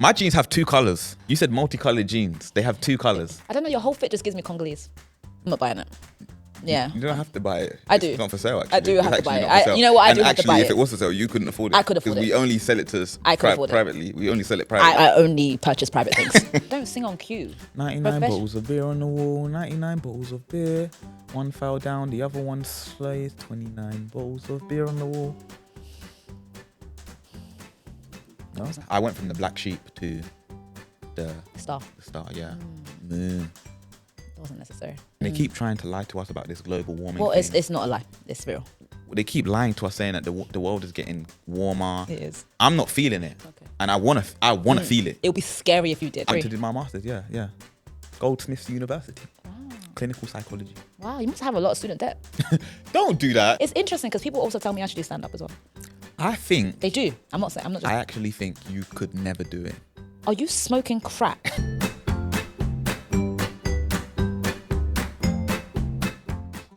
My jeans have 2 colours. You said multicolored jeans. They have 2 colours. I don't know. Your whole fit just gives me Congolese. I'm not buying it. Yeah. You don't have to buy it. I do. It's not for sale, actually. I do have to buy it. You know what? I do have to buy it. If it was for sale, you couldn't afford it. I could afford it. Because we only sell it to privately. We only sell it privately. I only purchase private things. Don't sing on cue. 99 bottles of beer on the wall. 99 bottles of beer. One fell down, the other one slayed. 29 bottles of beer on the wall. No? I went from the black sheep to the Star. Yeah. It wasn't necessary. They keep trying to lie to us about this global warming. Well, thing. it's not a lie. It's real. They keep lying to us, saying that the world is getting warmer. It is. I'm not feeling it, and I wanna feel it. It would be scary if you did. I did my masters. Yeah. Goldsmiths University. Wow. Clinical psychology. Wow, you must have a lot of student debt. Don't do that. It's interesting because people also tell me I should do stand up as well. I think they do. I'm not. I actually think you could never do it. Are you smoking crack?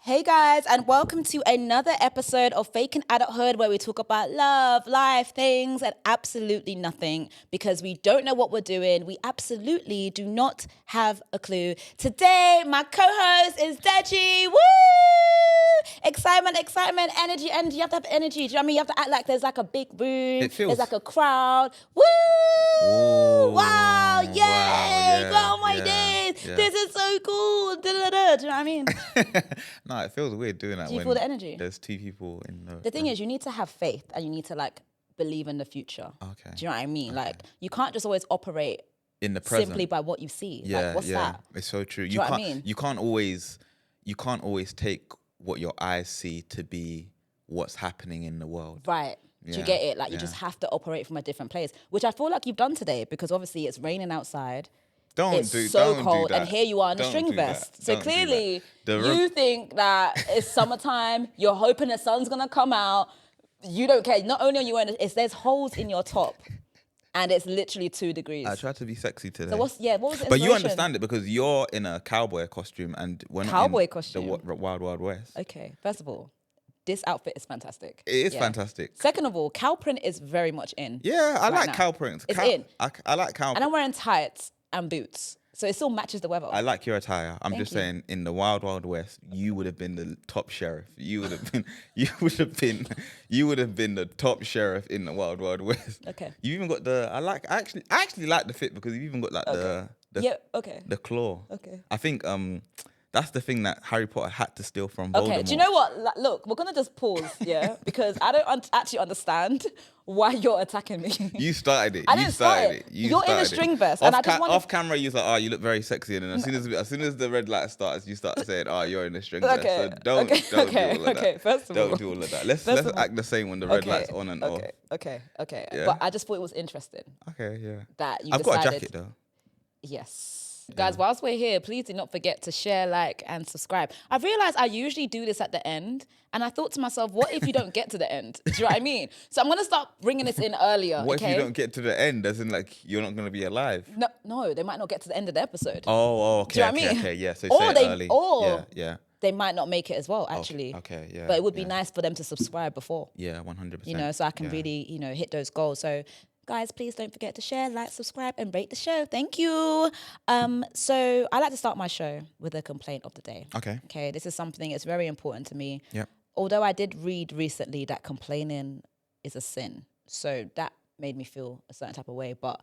Hey guys, and welcome to another episode of Faking Adulthood, where we talk about love, life, things, and absolutely nothing because we don't know what we're doing. We absolutely do not have a clue. Today, my co-host is Deji. Woo! Excitement, energy. You have to have energy. Do you know what I mean? You have to act like there's like a big room. There's like a crowd. Woo! Ooh, wow! Yay! Yeah, oh my days! Yeah. This is so cool. Da, da, da. Do you know what I mean? No, it feels weird doing that. Do you feel the energy? There's 2 people in the... The thing is, you need to have faith and you need to like believe in the future. Okay. Do you know what I mean? Okay. Like you can't just always operate in the present simply by what you see. Yeah, like, what's that? It's so true. Do you know what I mean? You can't always take what your eyes see to be what's happening in the world. Right. Do you get it? Like you just have to operate from a different place, which I feel like you've done today because obviously it's raining outside. It's so cold, and here you are in a string vest. So clearly, you think that it's summertime. You're hoping the sun's gonna come out. You don't care. Not only are you wearing there's holes in your top, and it's literally 2 degrees. I tried to be sexy today. So what was the inspiration? But you understand it because you're in a cowboy costume, and we're not in the Wild Wild West. Okay, first of all, this outfit is fantastic. It is fantastic. Second of all, cow print is very much in. Yeah, I like cow prints. It's in. I like cow. And I'm wearing tights and boots, so it still matches the weather. I like your attire. I'm just saying, in the Wild Wild West, you would have been the top sheriff. You would have been the top sheriff in the Wild Wild West. Okay. You even got I actually like the fit because you've even got like the claw. Okay. I think that's the thing that Harry Potter had to steal from Voldemort. Okay, do you know what? Look, we're going to just pause, yeah? Because I don't actually understand why you're attacking me. You started it. I didn't start it. You're in a string vest. And I just want off camera, you're like, you look very sexy. And then as soon as the red light starts, you start saying, you're in a string vest. So don't do all of that. Okay, first of all. Don't do all of that. Let's act the same when the red light's on and off. Okay. Yeah. But I just thought it was interesting. Okay, yeah. That you I've decided, got a jacket though. Yes. Guys, whilst we're here, please do not forget to share, like, and subscribe. I've realised I usually do this at the end, and I thought to myself, what if you don't get to the end? Do you know what I mean? So I'm going to start bringing this in earlier, What if you don't get to the end, as in, like, you're not going to be alive? No, they might not get to the end of the episode. Oh, okay, do you know what I mean? Okay, yeah, so say it early. Yeah. They might not make it as well, actually. Okay, yeah. But it would be nice for them to subscribe before. Yeah, 100%. You know, so I can really, hit those goals. So guys, please don't forget to share, like, subscribe, and rate the show. Thank you. So I like to start my show with a complaint of the day. Okay. This is something that's very important to me. Yep. Although I did read recently that complaining is a sin. So that made me feel a certain type of way. But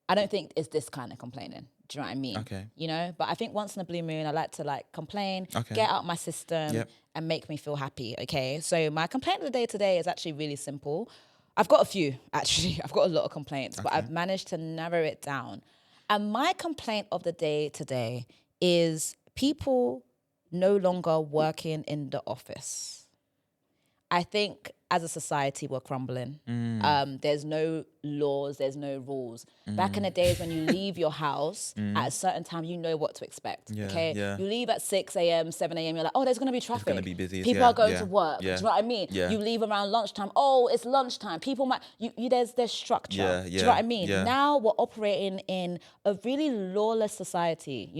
I don't think it's this kind of complaining. Do you know what I mean? Okay. You know, but I think once in a blue moon, I like to like complain, get out my system, and make me feel happy. Okay. So my complaint of the day today is actually really simple. I've got a few, actually. I've got a lot of complaints, but I've managed to narrow it down. And my complaint of the day today is people no longer working in the office. I think as a society, we're crumbling. There's no laws, there's no rules. Back in the days when you leave your house at a certain time, you know what to expect. You leave at 6 a.m., 7 a.m., you're like, there's going to be traffic. It's going to be busy. People are going to work. Do you know what I mean? You leave around lunchtime. It's lunchtime. People might, there's structure. Do you know what I mean? Now we're operating in a really lawless society,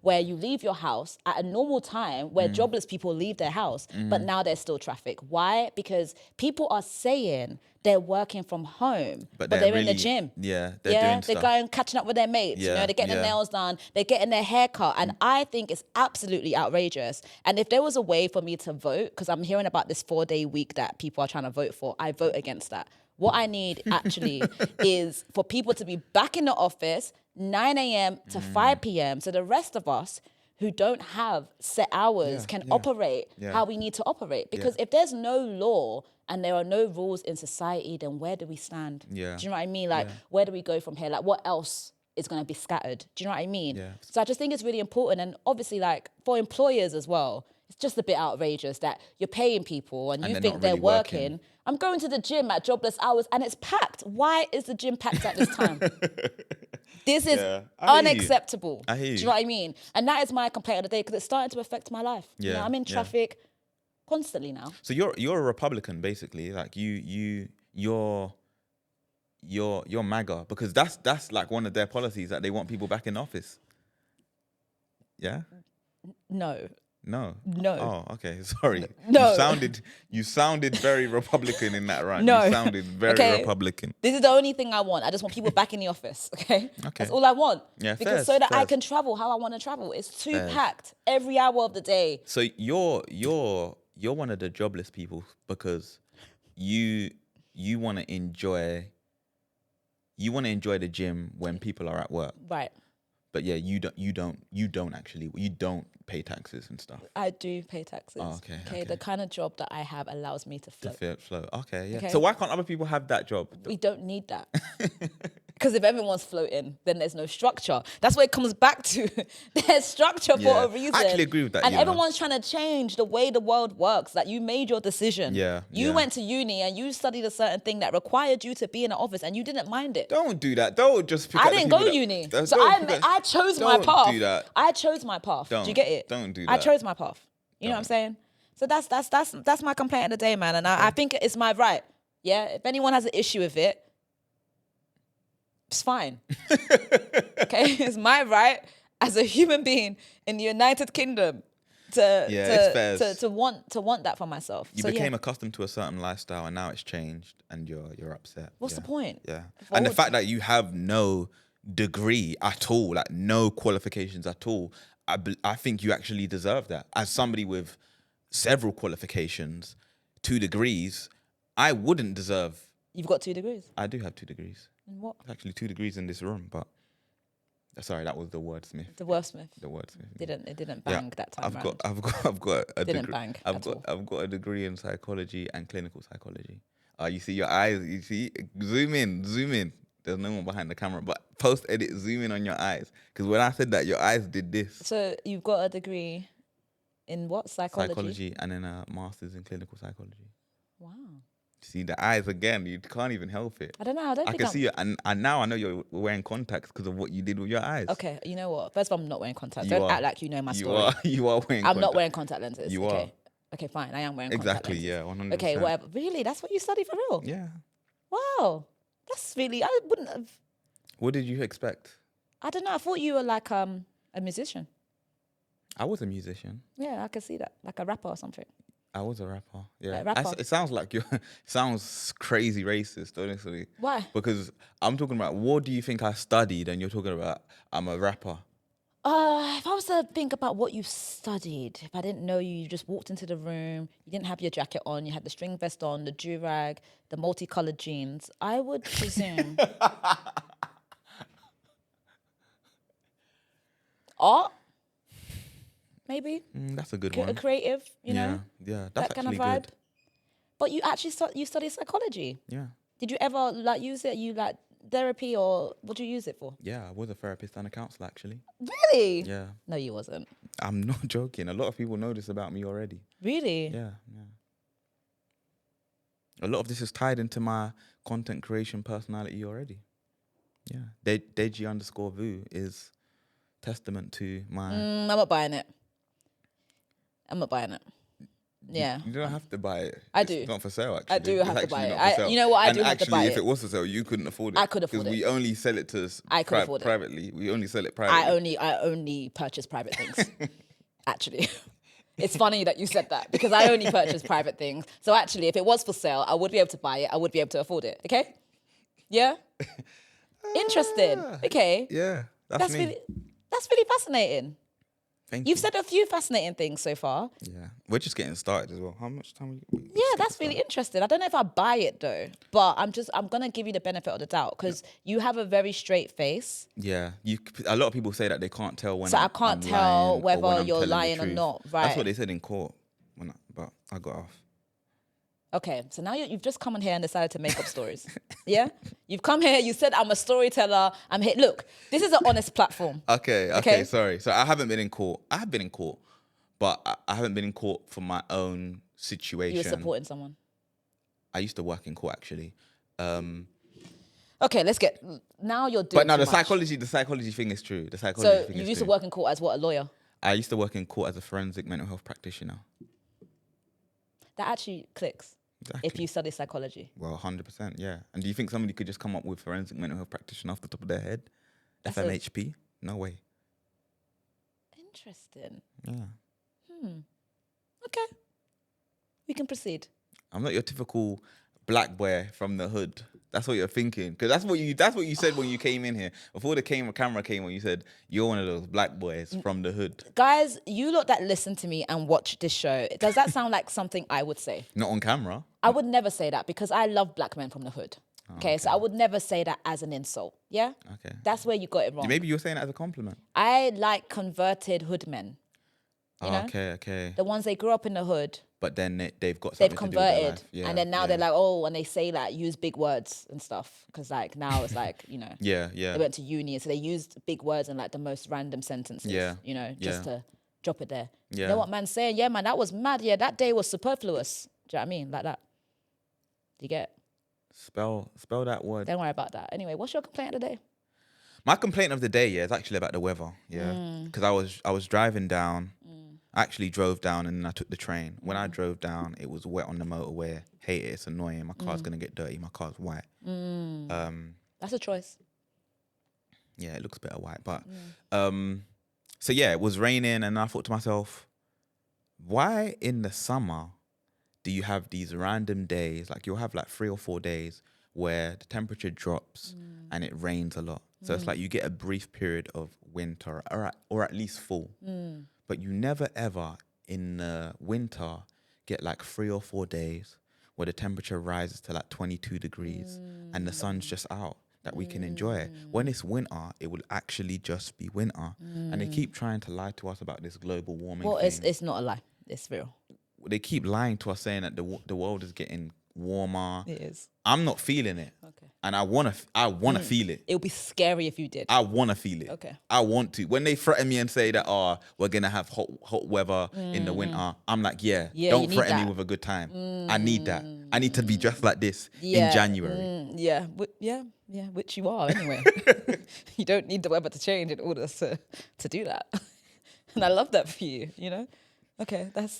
where you leave your house at a normal time where jobless people leave their house, but now there's still traffic. Why? Because people are saying they're working from home, but they're really in the gym. Yeah, they're doing going catching up with their mates. Yeah, they're getting their nails done, they're getting their hair cut, and I think it's absolutely outrageous. And if there was a way for me to vote, because I'm hearing about this 4-day week that people are trying to vote for, I vote against that. What I need actually is for people to be back in the office 9 a.m. to 5 p.m. so the rest of us who don't have set hours can operate how we need to operate. Because if there's no law and there are no rules in society, then where do we stand? Yeah. Do you know what I mean? Like, where do we go from here? Like, what else is going to be scattered? Do you know what I mean? Yeah. So I just think it's really important. And obviously, like, for employers as well, it's just a bit outrageous that you're paying people and you think they're really working. I'm going to the gym at jobless hours and it's packed. Why is the gym packed at this time? This is unacceptable. I hear you. Do you know what I mean? And that is my complaint of the day because it's starting to affect my life. Yeah. I'm in traffic constantly now. So you're a Republican basically, like you're MAGA because that's like one of their policies that they want people back in office. Yeah. No. Oh, okay. Sorry. No. You sounded very Republican in that rant. No. You sounded very Republican. This is the only thing I want. I just want people back in the office. Okay. That's all I want. Yeah. Because so that I can travel how I want to travel. It's too packed every hour of the day. So you're one of the jobless people because you want to enjoy the gym when people are at work. Right. But yeah, you don't pay taxes and stuff. I do pay taxes. Oh, okay. The kind of job that I have allows me to float. Okay, yeah. Okay. So why can't other people have that job? We don't need that. Because if everyone's floating, then there's no structure. That's what it comes back to. There's structure for a reason. I actually agree with that. And everyone's trying to change the way the world works. Like, you made your decision. Yeah. You went to uni and you studied a certain thing that required you to be in an office and you didn't mind it. Don't do that. Don't just pick I didn't go uni. So I chose my path. Don't do that. I chose my path. Do you get it? Don't do that. I chose my path. You know what I'm saying? So that's my complaint of the day, man. And I think it's my right. Yeah. If anyone has an issue with it, it's fine. Okay, it's my right as a human being in the United Kingdom to want that for myself. You became accustomed to a certain lifestyle, and now it's changed, and you're upset. What's the point? Yeah, and the fact that you have no degree at all, like no qualifications at all, I think you actually deserve that. As somebody with several qualifications, 2 degrees, I wouldn't deserve. You've got 2 degrees? I do have 2 degrees. In what? Actually 2 degrees in this room, but sorry, that was the wordsmith. The wordsmith. It didn't bang that time. I've got a didn't degree. Bang. I've got a degree in psychology and clinical psychology. You see your eyes. You see, zoom in. There's no one behind the camera, but post edit, zoom in on your eyes, because when I said that, your eyes did this. So you've got a degree in what? Psychology and then a master's in clinical psychology. Wow. See the eyes again. You can't even help it. I don't know. I can see it, and now I know you're wearing contacts because of what you did with your eyes. Okay, you know what? First of all, I'm not wearing contacts. Don't act like you know my story. You are wearing. I'm not wearing contact lenses. You are. Okay, fine. I am wearing contact lenses. Exactly. Yeah. 100%. Okay, whatever. Really? That's what you study for real? Yeah. Wow. That's really. I wouldn't have. What did you expect? I don't know. I thought you were like a musician. I was a musician. Yeah, I could see that. Like a rapper or something. I was a rapper. Yeah. Like rapper. It sounds like sounds crazy racist, honestly. Why? Because I'm talking about what do you think I studied, and you're talking about I'm a rapper. If I was to think about what you studied, if I didn't know you, you just walked into the room, you didn't have your jacket on, you had the string vest on, the do-rag, the multicolored jeans, I would presume art, maybe. That's a good one. A creative, you know? Yeah, that's that kind of actually vibe. good. But you actually you study psychology. Yeah. Did you ever use it? You therapy, or what do you use it for? Yeah, I was a therapist and a counselor actually. Really? Yeah. No, you wasn't. I'm not joking. A lot of people know this about me already. Really? Yeah. A lot of this is tied into my content creation personality already. Yeah. Deji _Vu is testament to my... I'm not buying it. Yeah. You don't have to buy it. I do. It's not for sale, actually. I do have to buy it. You know what? I do have to buy it. If it was for sale, you couldn't afford it. I could afford it. Because we only sell it to privately. We only sell it privately. I only purchase private things, actually. It's funny that you said that because I only purchase private things. So actually, if it was for sale, I would be able to buy it. I would be able to afford it. Okay? Yeah? Interesting. Okay. Yeah, that's me. That's really fascinating. Thank You've you. said a few fascinating things so far. Yeah, we're just getting started as well. How much time? Yeah, that's really interesting. I don't know if I buy it though, but I'm gonna give you the benefit of the doubt because you have a very straight face. Yeah, a lot of people say that they can't tell when. So I can't tell whether I'm you're telling the lying or truth. not. Right? That's what they said in court. But I got off. Okay, so now you've just come in here and decided to make up stories. Yeah? You've come here, you said I'm a storyteller. I'm here. Look, this is an honest platform. Okay, sorry. So I haven't been in court. I have been in court, but I haven't been in court for my own situation. You were supporting someone. I used to work in court actually. Okay, now you're doing But no, too the much. psychology thing is true. So you used to work in court as what, a lawyer? I used to work in court as a forensic mental health practitioner. That actually clicks. Exactly. If you study psychology. Well, 100%, yeah. And do you think somebody could just come up with forensic mental health practitioner off the top of their head? FMHP? No way. Interesting. Yeah. Okay. We can proceed. I'm not your typical black boy from the hood. That's what you're thinking. Because that's what you said when you came in here. Before the camera came on, you said, you're one of those black boys from the hood. Guys, you lot that listen to me and watch this show, does that sound like something I would say? Not on camera. I would never say that because I love black men from the hood. Okay, so I would never say that as an insult. Yeah? Okay. That's where you got it wrong. Maybe you're saying that as a compliment. I like converted hood men. You know? Okay. The ones they grew up in the hood. But then they've got something They've to do with their converted. life. Yeah, and then now they're like, oh, and they say like, use big words and stuff. Because like now it's like, you know. Yeah. They went to uni, so they used big words and like the most random sentences. Yeah. You know, just to drop it there. Yeah. You know what man's saying? Yeah, man, that was mad. Yeah, that day was superfluous. Do you know what I mean? Like that. Do you get it? Spell that word. Don't worry about that. Anyway, what's your complaint of the day? My complaint of the day, is actually about the weather. Yeah, because I was driving down. I actually drove down and then I took the train. When I drove down, it was wet on the motorway. Hate it. It's annoying. My car's gonna get dirty. My car's white. That's a choice. Yeah, it looks better white. But so yeah, it was raining, and I thought to myself, why in the summer do you have these random days? Like you'll have like 3 or 4 days where the temperature drops and it rains a lot. So it's like you get a brief period of winter or at least fall. But you never ever in the winter get like 3 or 4 days where the temperature rises to like 22 degrees and the sun's just out that we can enjoy it. When it's winter, it will actually just be winter. And they keep trying to lie to us about this global warming thing. It's not a lie. It's real. They keep lying to us saying that the world is getting warmer. It is. I'm not feeling it. Okay. And I wanna feel it. It would be scary if you did. I wanna feel it. Okay. I want to. When they threaten me and say that, we're gonna have hot weather in the winter, I'm like, don't threaten me with a good time. I need that. I need to be dressed like this in January. Yeah, which you are anyway. You don't need the weather to change in order to do that. And I love that for you, you know? Okay, that's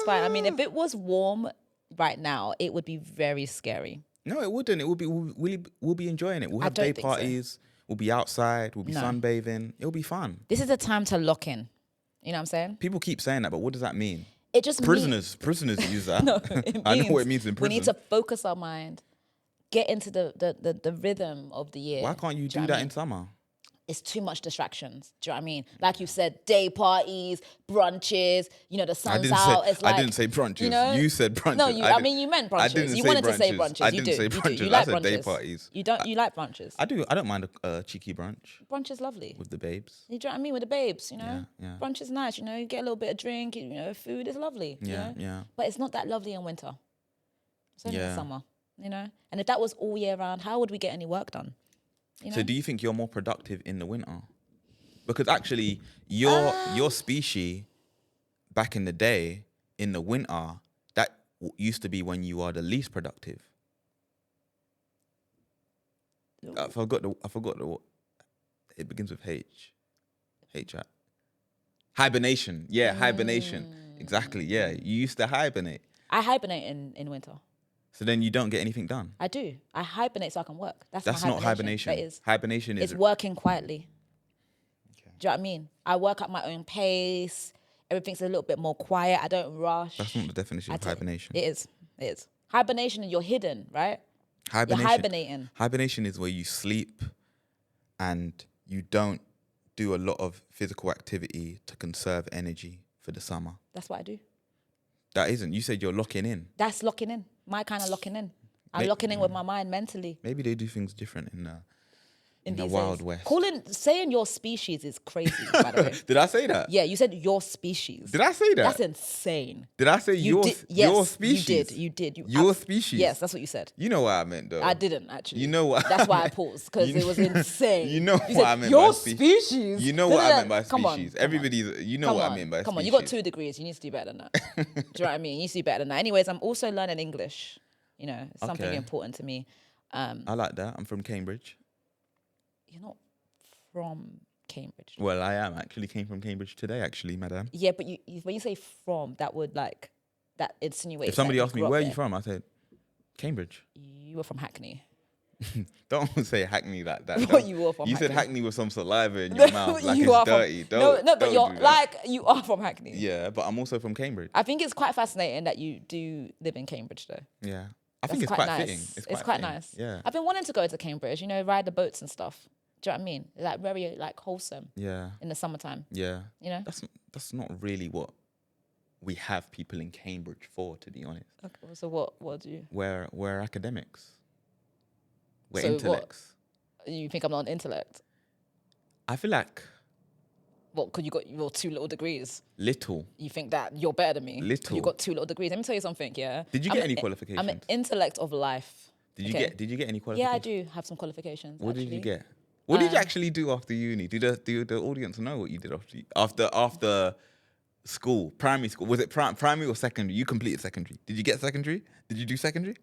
fine. I mean, if it was warm right now, it would be very scary. No, it wouldn't. It would be. We'll be enjoying it. We'll have day parties. So. We'll be outside. We'll be sunbathing. It'll be fun. This is a time to lock in. You know what I'm saying? People keep saying that, but what does that mean? It just prisoners use that. No, I know what it means in prison. We need to focus our mind, get into the rhythm of the year. Why can't you do that in summer? It's too much distractions. Do you know what I mean? Like you said, day parties, brunches, you know, the sun's out. I didn't say brunches. You know? You said brunches. No, you meant brunches. I didn't you say wanted brunches. to say brunches. I didn't say brunches. You like I said brunches. day parties. You like brunches. I do. I don't mind a cheeky brunch. Brunch is lovely. With the babes. You know what I mean? With the babes, you know? Yeah. Brunch is nice, you know? You get a little bit of drink, you know, food is lovely. Yeah. But it's not that lovely in winter. It's only in summer, you know? And if that was all year round, how would we get any work done? You know? So do you think you're more productive in the winter? Because actually, your species back in the day, in the winter, that used to be when you are the least productive. I forgot the. It begins with H. Hibernation. Yeah, hibernation. Exactly. Yeah, you used to hibernate. I hibernate in winter. So then you don't get anything done. I do. I hibernate so I can work. That's not hibernation. That is. Hibernation is. It's working quietly. Do you know what I mean? I work at my own pace. Everything's a little bit more quiet. I don't rush. That's not the definition of hibernation. It is. It is. Hibernation, you're hidden, right? Hibernation. You're hibernating. Hibernation is where you sleep and you don't do a lot of physical activity to conserve energy for the summer. That's what I do. That isn't. You said you're locking in. That's locking in. My kind of locking in. I'm locking in with my mind mentally. Maybe they do things different in the Wild West. Saying your species is crazy, by the way. Did I say that? Yeah, you said your species. Did I say that? That's insane. Did I say your species? You did. Your species? Yes, that's what you said. You know what I meant, though. I didn't, actually. You know what? That's why I paused, because it was insane. You know what I meant your by species. species. You know what I meant by Come on, species. Everybody's, you know what I mean by species. Come on, you got 2 degrees. You need to do better than that. Do you know what I mean? You need to do better than that. Anyways, I'm also learning English. You know, it's something important to me. I like that. I'm from Cambridge. You're not from Cambridge. Well, I am. Actually came from Cambridge today, actually, madam. Yeah, but when you say from, that would that insinuates. If somebody asked me, where are you from? I said, Cambridge. You were from Hackney. Don't say Hackney like that. What you were from You Hackney. said Hackney with some saliva in your mouth, like it's dirty. But you're like, you are from Hackney. Yeah, but I'm also from Cambridge. I think it's quite fascinating that you do live in Cambridge, though. Yeah. I think it's quite nice. fitting. It's quite nice. Yeah. I've been wanting to go to Cambridge, ride the boats and stuff. Do you know what I mean? Like very wholesome. Yeah. In the summertime. Yeah. You know? That's not really what we have people in Cambridge for, to be honest. Okay, so what do you? We're academics. We're intellects. You think I'm not an intellect? I feel like. What, because you got your 2 little degrees? Little. You think that you're better than me? Little. You got 2 little degrees. Let me tell you something, yeah? Did you get any qualifications? I'm an intellect of life. Did you get any qualifications? Yeah, I do have some qualifications. What did you get? What did you actually do after uni? Do the audience know what you did after school, primary school? Was it primary or secondary? You completed secondary. Did you get secondary? Did you do secondary?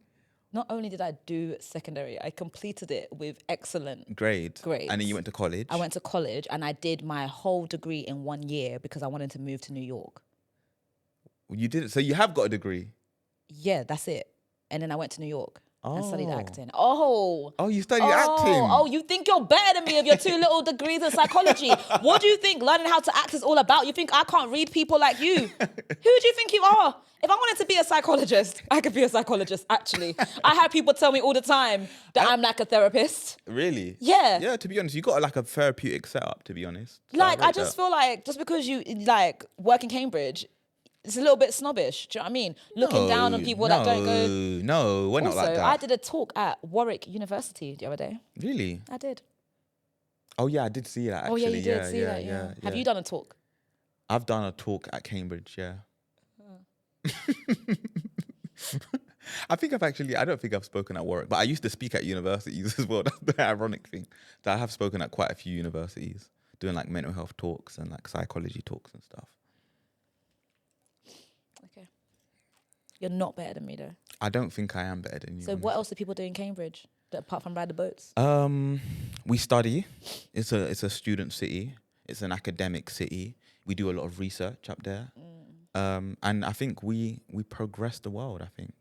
Not only did I do secondary, I completed it with excellent grades. And then you went to college? I went to college and I did my whole degree in 1 year because I wanted to move to New York. You did it. So you have got a degree? Yeah, that's it. And then I went to New York. And studied acting. You studied acting. Oh, you think you're better than me with your 2 little degrees in psychology. What do you think learning how to act is all about? You think I can't read people like you? Who do you think you are? If I wanted to be a psychologist, I could be a psychologist, actually. I have people tell me all the time that I'm like a therapist. Really? Yeah. Yeah, to be honest, you got like a therapeutic setup, to be honest. So I just feel like just because you work in Cambridge, it's a little bit snobbish. Do you know what I mean? Looking down on people that don't go. No, we're not like that. I did a talk at Warwick University the other day. Really? I did. Oh yeah, I did see that. Actually. Oh yeah, you did see that. Yeah. Have you done a talk? I've done a talk at Cambridge. Yeah. I don't think I've spoken at Warwick, but I used to speak at universities as well. That's the ironic thing. So I have spoken at quite a few universities, doing like mental health talks and like psychology talks and stuff. Okay. You're not better than me though. I don't think I am better than you. So what else do people do in Cambridge apart from ride the boats? We study. It's a student city. It's an academic city. We do a lot of research up there. And I think we progress the world, I think.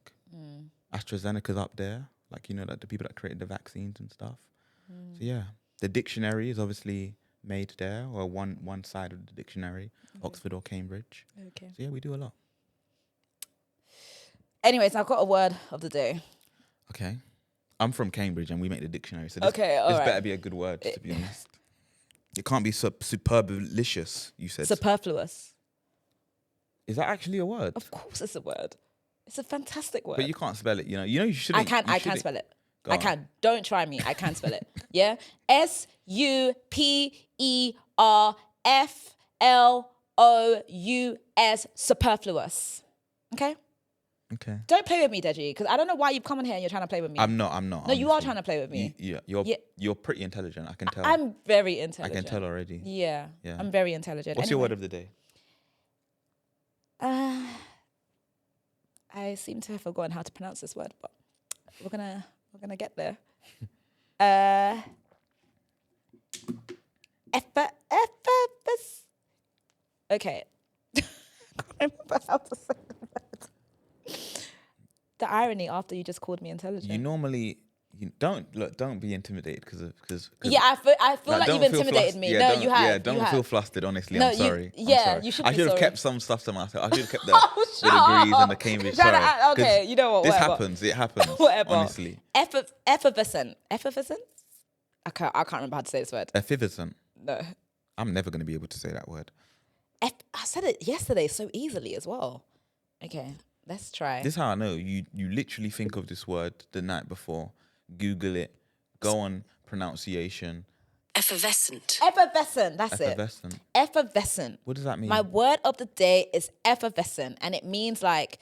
AstraZeneca's up there, like, like the people that created the vaccines and stuff. So yeah, the dictionary is obviously made there, or one side of the dictionary, Oxford or Cambridge. Okay. So yeah, we do a lot. Anyways, I've got a word of the day. Okay. I'm from Cambridge and we make the dictionary, so this better be a good word, to be honest. It can't be superbalicious, you said. Superfluous. Is that actually a word? Of course it's a word. It's a fantastic word. But you can't spell it, you shouldn't. I can spell it. I can. Don't try me. I can spell it. Yeah? SUPERFLOUS. Superfluous. Okay? Okay. Don't play with me, Deji, because I don't know why you've come in here and you're trying to play with me. I'm not. No, honestly. you are trying to play with me. You're pretty intelligent, I can tell. I'm very intelligent. I can tell already. Yeah. I'm very intelligent. What's your word of the day? I seem to have forgotten how to pronounce this word, but we're gonna get there. Okay. I can't remember how to say the word. The irony after you just called me intelligent. You normally don't be intimidated because yeah, I feel like you've intimidated me. Yeah, no, you have. Yeah, don't feel flustered. Honestly, no, I'm sorry. Yeah, I'm sorry. you should. I be should have sorry. kept some stuff to myself. I should have kept the Shut degrees up. and the Cambridge. Sorry. Okay, you know what? This whatever. happens. It happens. Whatever. Honestly. Effervescent. I can't remember how to say this word. Effervescent. No. I'm never going to be able to say that word. I said it yesterday so easily as well. Okay, let's try. This is how I know. You literally think of this word the night before. Google it. Go on pronunciation. Effervescent. That's Effervescent. it. Effervescent. What does that mean? My word of the day is effervescent, and it means like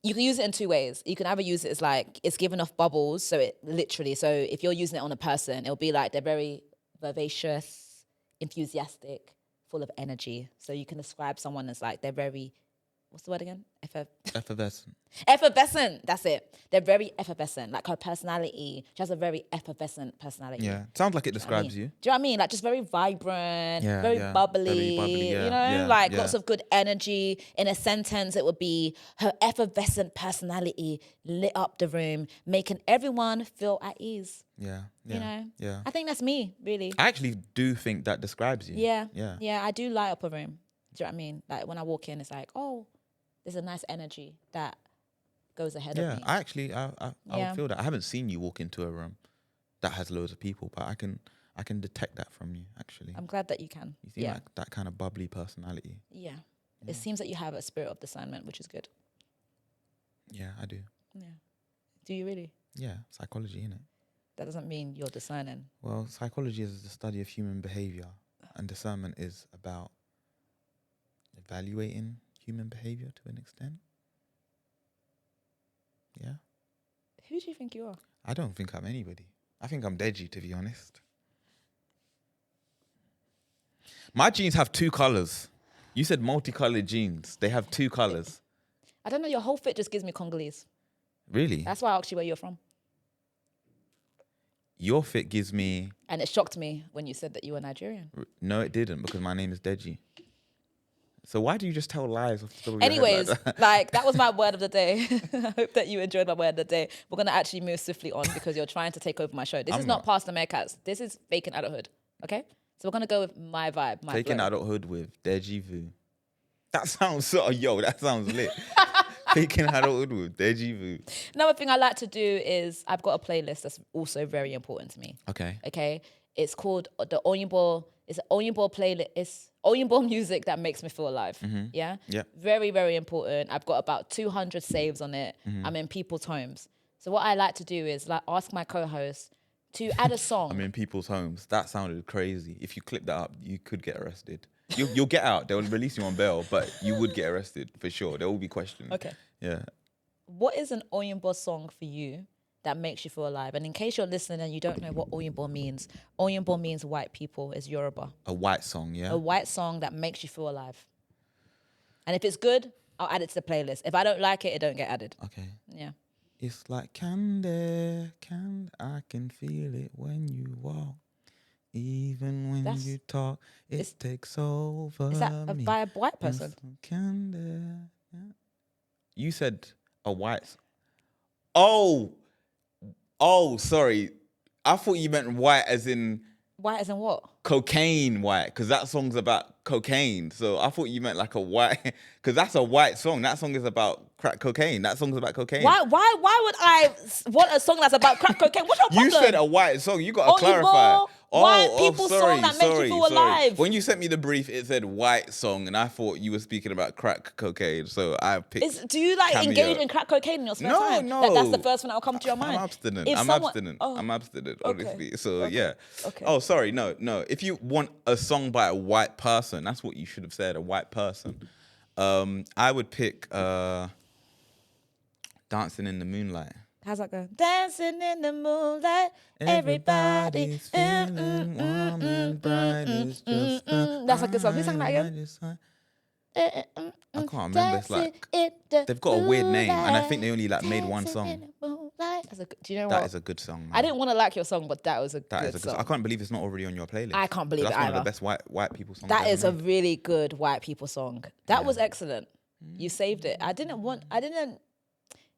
you can use it in two ways. You can either use it as like it's giving off bubbles, so if you're using it on a person, it'll be like they're very vivacious, enthusiastic, full of energy. So you can describe someone as like they're very, what's the word again? Effervescent. Effervescent. That's it. They're very effervescent. Like her personality, she has a very effervescent personality. Yeah, sounds like it describes you. Do you know what I mean? Like just very vibrant, very Very bubbly, yeah, lots of good energy. In a sentence, it would be her effervescent personality lit up the room, making everyone feel at ease. Yeah. Yeah. I think that's me, really. I actually do think that describes you. Yeah, I do light up a room. Do you know what I mean? Like when I walk in, it's like, oh, there's a nice energy that goes ahead of me. I actually, I would feel that. I haven't seen you walk into a room that has loads of people, but I can detect that from you, actually. I'm glad that you can. You seem like that kind of bubbly personality. Yeah. It seems that you have a spirit of discernment, which is good. Yeah, I do. Yeah. Do you really? Yeah, psychology, innit? That doesn't mean you're discerning. Well, psychology is the study of human behavior, and discernment is about evaluating human behavior to an extent. Yeah. Who do you think you are? I don't think I'm anybody. I think I'm Deji, to be honest. My jeans have 2 colors. You said multicolored jeans. They have 2 colors. I don't know. Your whole fit just gives me Congolese. Really? That's why I asked you where you're from. Your fit gives me... And it shocked me when you said that you were Nigerian. No, it didn't, because my name is Deji. So why do you just tell lies off the top of your head Anyways, like that was my word of the day. I hope that you enjoyed my word of the day. We're going to actually move swiftly on because you're trying to take over my show. This is not Past the Meerkats. This is Faking Adulthood, okay? So we're going to go with my vibe, my Faking flow. Adulthood with Deji Vu. That sounds that sounds lit. Faking Adulthood with Deji Vu. Another thing I like to do is I've got a playlist that's also very important to me. Okay? It's called the Oyinbo. It's an Oyinbo playlist. It's Oyinbo music that makes me feel alive. Mm-hmm. Yeah? Yeah. Very, very important. I've got about 200 saves on it. Mm-hmm. I'm in people's homes. So what I like to do is like ask my co-host to add a song. I'm in people's homes. That sounded crazy. If you clip that up, you could get arrested. You'll get out. They'll release you on bail, but you would get arrested for sure. There will be questions. Okay. Yeah. What is an Oyinbo song for you that makes you feel alive? And in case you're listening and you don't know what Oyinbo means white people, is Yoruba. A white song, yeah? A white song that makes you feel alive. And if it's good, I'll add it to the playlist. If I don't like it, it don't get added. Okay. Yeah. It's like candy, I can feel it when you walk. Even when you talk, it takes over. Is that a vibe white person? Candy. Yeah. You said a white. Oh, sorry. I thought you meant white as in... White as in what? Cocaine white, because that song's about cocaine. So I thought you meant like a white, because that's a white song. That song is about crack cocaine. That song's about cocaine. Why would I want a song that's about crack cocaine? What's your problem? You said a white song. You got to clarify. White people song that makes you feel alive. When you sent me the brief, it said white song, and I thought you were speaking about crack cocaine. So I picked. Do you like engage in crack cocaine in your spare time? No. That's the first one that will come to your mind. I'm abstinent. I'm abstinent, honestly. So yeah. Okay. Oh, sorry. No. If you want a song by a white person, that's what you should have said. A white person. I would pick "Dancing in the Moonlight." How's that go? Dancing in the moonlight, everybody's feeling warm and bright. It's just that's a good song. Who sang that again? I can't remember. It's like they've got a weird name, and I think they only like made one song. Do you know what? That is a good song, man. I didn't want to like your song, but that was a good song. I can't believe it's not already on your playlist. I can't believe it That's one either. of the best white people songs. That is ever a made. really good white people song. That was excellent. You saved it.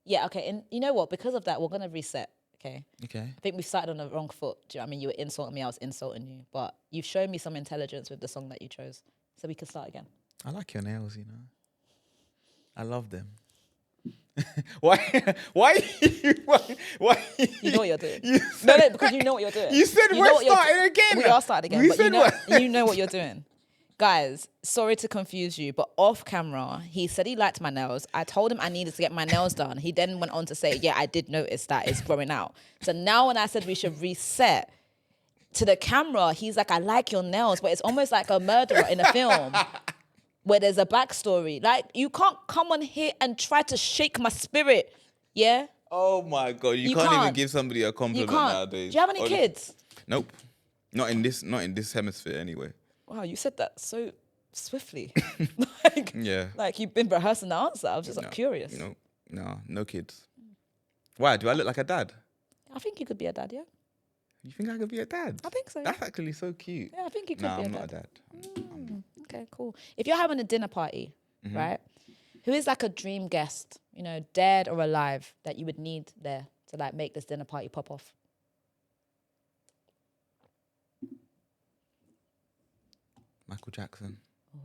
Yeah, okay. And you know what? Because of that, we're going to reset. Okay. Okay. I think we started on the wrong foot. Do you know what I mean? You were insulting me, I was insulting you. But you've shown me some intelligence with the song that you chose. So we can start again. I like your nails, you know. I love them. Why? Why? You know what you're doing. No, because you know what you're doing. You said we're starting again. We are starting again. But you know what you're doing. Guys, sorry to confuse you, but off camera, he said he liked my nails. I told him I needed to get my nails done. He then went on to say, yeah, I did notice that it's growing out. So now when I said we should reset to the camera, he's like, I like your nails, but it's almost like a murderer in a film where there's a backstory. Like, you can't come on here and try to shake my spirit, yeah? Oh my God, you can't even give somebody a compliment nowadays. Do you have any kids? Nope. Not in this hemisphere anyway. Wow, you said that so swiftly. Yeah. Like you've been rehearsing the answer. I was just curious. No kids. Why? Do I look like a dad? I think you could be a dad, yeah. You think I could be a dad? I think so. That's actually so cute. Yeah, I think you could be a dad. I'm not a dad. Okay, cool. If you're having a dinner party, right? Who is like a dream guest, dead or alive, that you would need there to like make this dinner party pop off? Michael Jackson.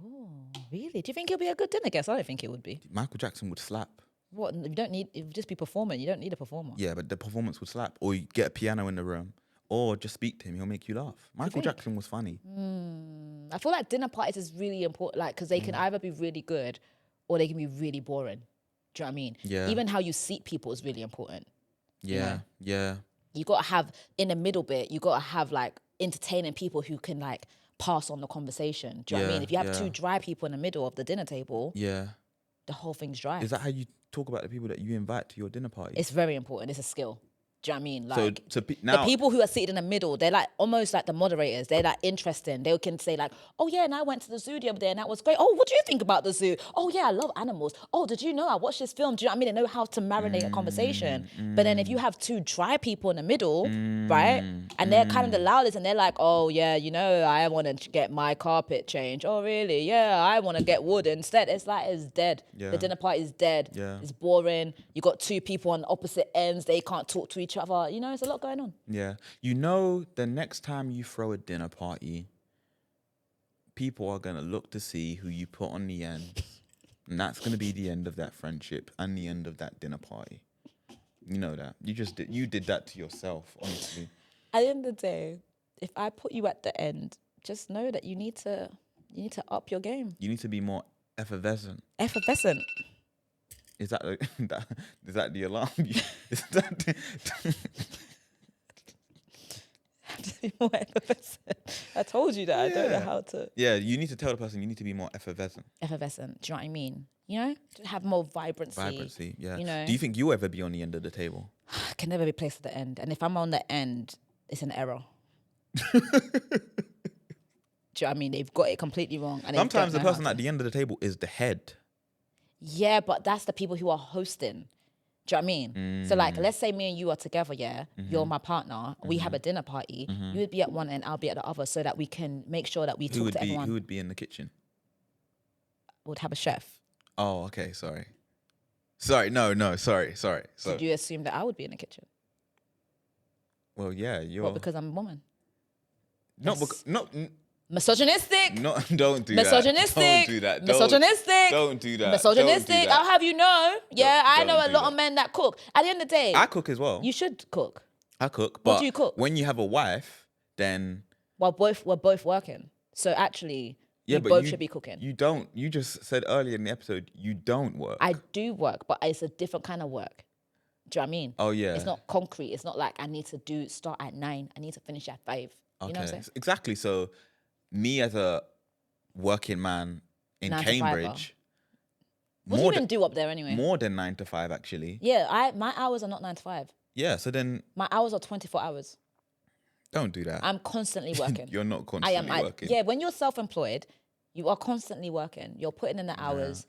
Oh, really? Do you think he'll be a good dinner guest? I don't think he would be. Michael Jackson would slap. What? You don't need, it would just be performing. You don't need a performer. Yeah, but the performance would slap. Or you get a piano in the room. Or just speak to him. He'll make you laugh. Michael Jackson was funny. I feel like dinner parties is really important, like, because they can either be really good or they can be really boring. Do you know what I mean? Yeah. Even how you seat people is really important. Yeah, yeah. You got to have, in the middle bit, you got to have, like, entertaining people who can, like, pass on the conversation. Do you know what I mean? If you have two dry people in the middle of the dinner table, the whole thing's dry. Is that how you talk about the people that you invite to your dinner party? It's very important. It's a skill. Do you know what I mean? Like, so the people who are seated in the middle, they're like almost like the moderators. They're like interesting. They can say like, oh yeah, and I went to the zoo the other day and that was great. Oh, what do you think about the zoo? Oh yeah, I love animals. Oh, did you know I watched this film? Do you know what I mean? They know how to marinate a conversation. But then if you have two dry people in the middle, right? And they're kind of the loudest and they're like, oh yeah, I want to get my carpet changed. Oh really? Yeah, I want to get wood instead. It's like, it's dead. Yeah. The dinner party is dead. Yeah. It's boring. You got two people on opposite ends. They can't talk to each other. It's a lot going on. Yeah. The next time you throw a dinner party, people are going to look to see who you put on the end. And that's going to be the end of that friendship and the end of that dinner party. You know that. You did that to yourself, honestly. At the end of the day, if I put you at the end, just know that you need to up your game. You need to be more effervescent. Effervescent. Is that is that the alarm? Is that more effervescent. I told you that. I don't know how to. Yeah, you need to tell the person you need to be more effervescent. Effervescent. Do you know what I mean? To have more vibrancy. Vibrancy, yeah. Do you think you'll ever be on the end of the table? I can never be placed at the end. And if I'm on the end, it's an error. Do you know what I mean? They've got it completely wrong. And sometimes the person at the end of the table is the head. Yeah, but that's the people who are hosting. Do you know what I mean? So like, let's say me and you are together, yeah? You're my partner. We have a dinner party. You would be at one end, I'll be at the other, so that we can make sure that we talk to everyone. Who would be in the kitchen? Would have a chef. Oh, okay. Sorry. Sorry. Did you assume that I would be in the kitchen? Well, yeah, you're. What, because I'm a woman? No, misogynistic. No, don't do misogynistic. That. Don't do that. Misogynistic. Don't do that. Misogynistic. I'll have you know. Yeah, I know a lot of men that cook. At the end of the day, I cook as well. You should cook. I cook. But what do you cook? When you have a wife, then we're both working. So actually, you both should be cooking. You don't. You just said earlier in the episode you don't work. I do work, but it's a different kind of work. Do you know what I mean? Oh yeah. It's not concrete. It's not like I need to start at 9. I need to finish at 5. Okay. You know what I'm saying? Exactly. So, me as a working man in Cambridge. What do you even do up there anyway? More than 9 to 5, actually. Yeah, my hours are not 9 to 5. Yeah, so then my hours are 24 hours. Don't do that. I'm constantly working. You're not constantly working. Yeah, when you're self-employed, you are constantly working. You're putting in the hours.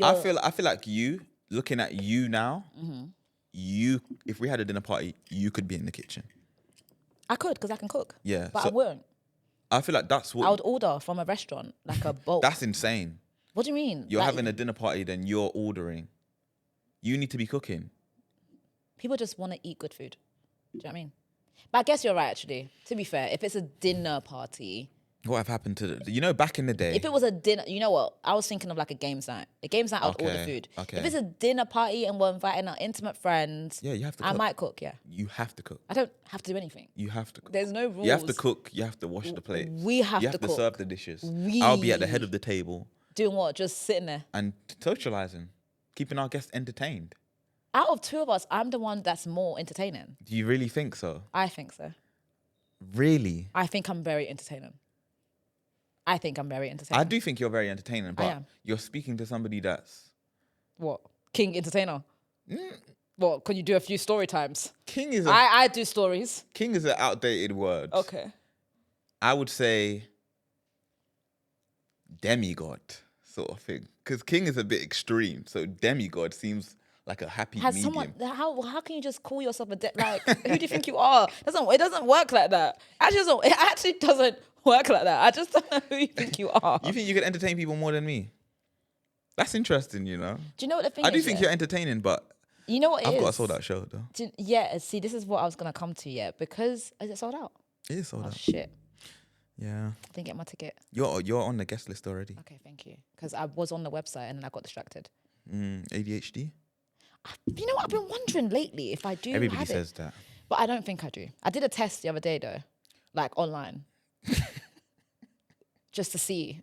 I feel like you, looking at you now, if we had a dinner party, you could be in the kitchen. I could, because I can cook. Yeah. But I wouldn't. I feel like that's what... I would order from a restaurant, like a bulk. That's insane. What do you mean? You're having a dinner party, then you're ordering. You need to be cooking. People just want to eat good food. Do you know what I mean? But I guess you're right, actually. To be fair, if it's a dinner party... What have happened to back in the day? If it was a dinner, you know what? I was thinking of like a games night. A games night, I would order food. Okay. If it's a dinner party and we're inviting our intimate friends, yeah, you have to cook. I might cook, yeah. You have to cook. I don't have to do anything. You have to cook. There's no rules. You have to cook. You have to wash the plates. We have to You have to cook. serve the dishes. I'll be at the head of the table. Doing what? Just sitting there. And socializing. Keeping our guests entertained. Out of two of us, I'm the one that's more entertaining. Do you really think so? I think so. Really? I think I'm very entertaining. I do think you're very entertaining, but you're speaking to somebody that's... What? King entertainer? What? Can you do a few story times? King is I do stories. King is an outdated word. Okay. I would say demigod sort of thing. Because king is a bit extreme. So demigod seems like a happy medium. How can you just call yourself who do you think you are? It doesn't work like that. It actually doesn't work like that. I just don't know who you think you are. You think you can entertain people more than me? That's interesting, you know. Do you know what the thing is? I do think you're entertaining, but you know what I've got a sold out show though. See, this is what I was gonna come to, because is it sold out? It is sold out. Shit. Yeah. I didn't get my ticket. You're on the guest list already. Okay, thank you. Because I was on the website and then I got distracted. ADHD? You know what? I've been wondering lately if I do. Everybody says that. But I don't think I do. I did a test the other day though, like online. Just to see.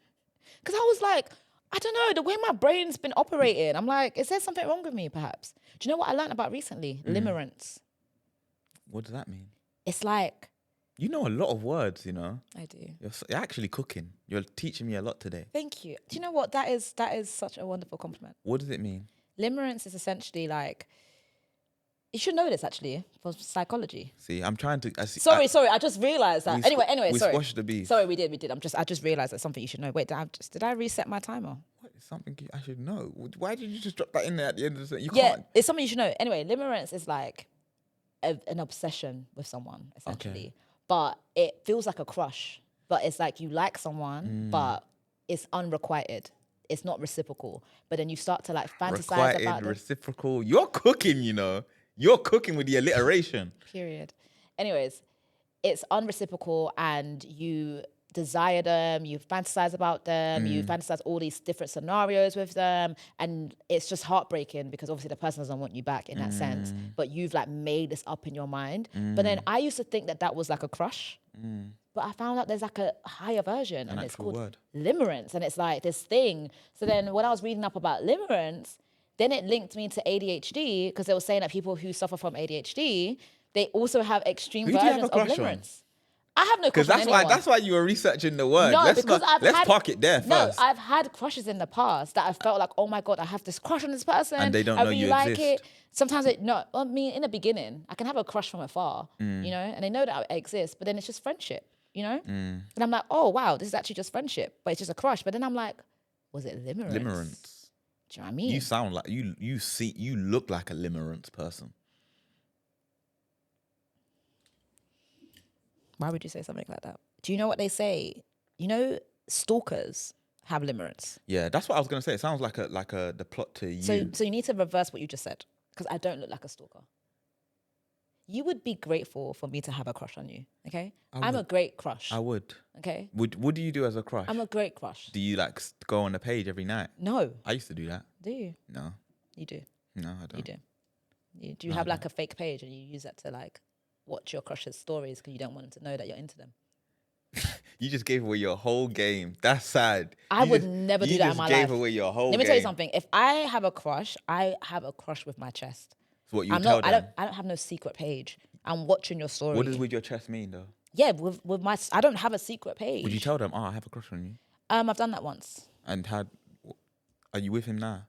Because I was like, I don't know, the way my brain's been operating, I'm like, is there something wrong with me perhaps? Do you know what I learned about recently? Limerence. What does that mean? It's like... You know a lot of words, you know. I do. You're actually cooking. You're teaching me a lot today. Thank you. Do you know what? That is such a wonderful compliment. What does it mean? Limerence is essentially like... You should know this actually for psychology. See, I'm trying to... Sorry. I just realized that. Anyway, we sorry. squashed the beef. Sorry, we did. I just realized that's something you should know. Wait, did I reset my timer? What is something I should know? Why did you just drop that in there at the end of the... You yeah, can't. It's something you should know. Anyway, limerence is like an obsession with someone, essentially. Okay. But it feels like a crush. But it's like you like someone, but it's unrequited. It's not reciprocal. But then you start to like fantasize about it. Reciprocal. You're cooking, you know. You're cooking with the alliteration. Period. Anyways, it's unreciprocal and you desire them, you fantasize about them, you fantasize all these different scenarios with them, and it's just heartbreaking because obviously the person doesn't want you back in that sense, but you've like made this up in your mind. But then I used to think that was like a crush, but I found out there's like a higher version and it's called limerence, and it's like this thing. So then when I was reading up about limerence, then it linked me to ADHD because they were saying that people who suffer from ADHD, they also have extreme versions of limerence. I have no crush on anyone. That's why you were researching the word. No, let's park it there first. No, I've had crushes in the past that I felt like, oh my God, I have this crush on this person. And they don't know really you like exist. It. Sometimes I mean, in the beginning, I can have a crush from afar, you know, and they know that I exist, but then it's just friendship, you know? And I'm like, oh wow, this is actually just friendship, but it's just a crush. But then I'm like, was it limerence? Limerence. Do you know what I mean? You sound like, you look like a limerence person. Why would you say something like that? Do you know what they say? You know, stalkers have limerence. Yeah, that's what I was gonna say. It sounds like the plot to you. So you need to reverse what you just said, because I don't look like a stalker. You would be grateful for me to have a crush on you, okay? I'm a great crush. I would. Okay. What do you do as a crush? I'm a great crush. Do you like go on the page every night? No. I used to do that. Do you? No. You do. No, I don't. You do. Do you have like a fake page and you use that to like watch your crush's stories because you don't want them to know that you're into them? You just gave away your whole game. That's sad. I would never do that in my life. You just gave away your whole game. Let me tell you something. If I have a crush, I have a crush with my chest. So what you tell them? I don't have no secret page. I'm watching your story. What does with your chest mean though? Yeah, with my, I don't have a secret page. Would you tell them, I have a crush on you? I've done that once. And are you with him now?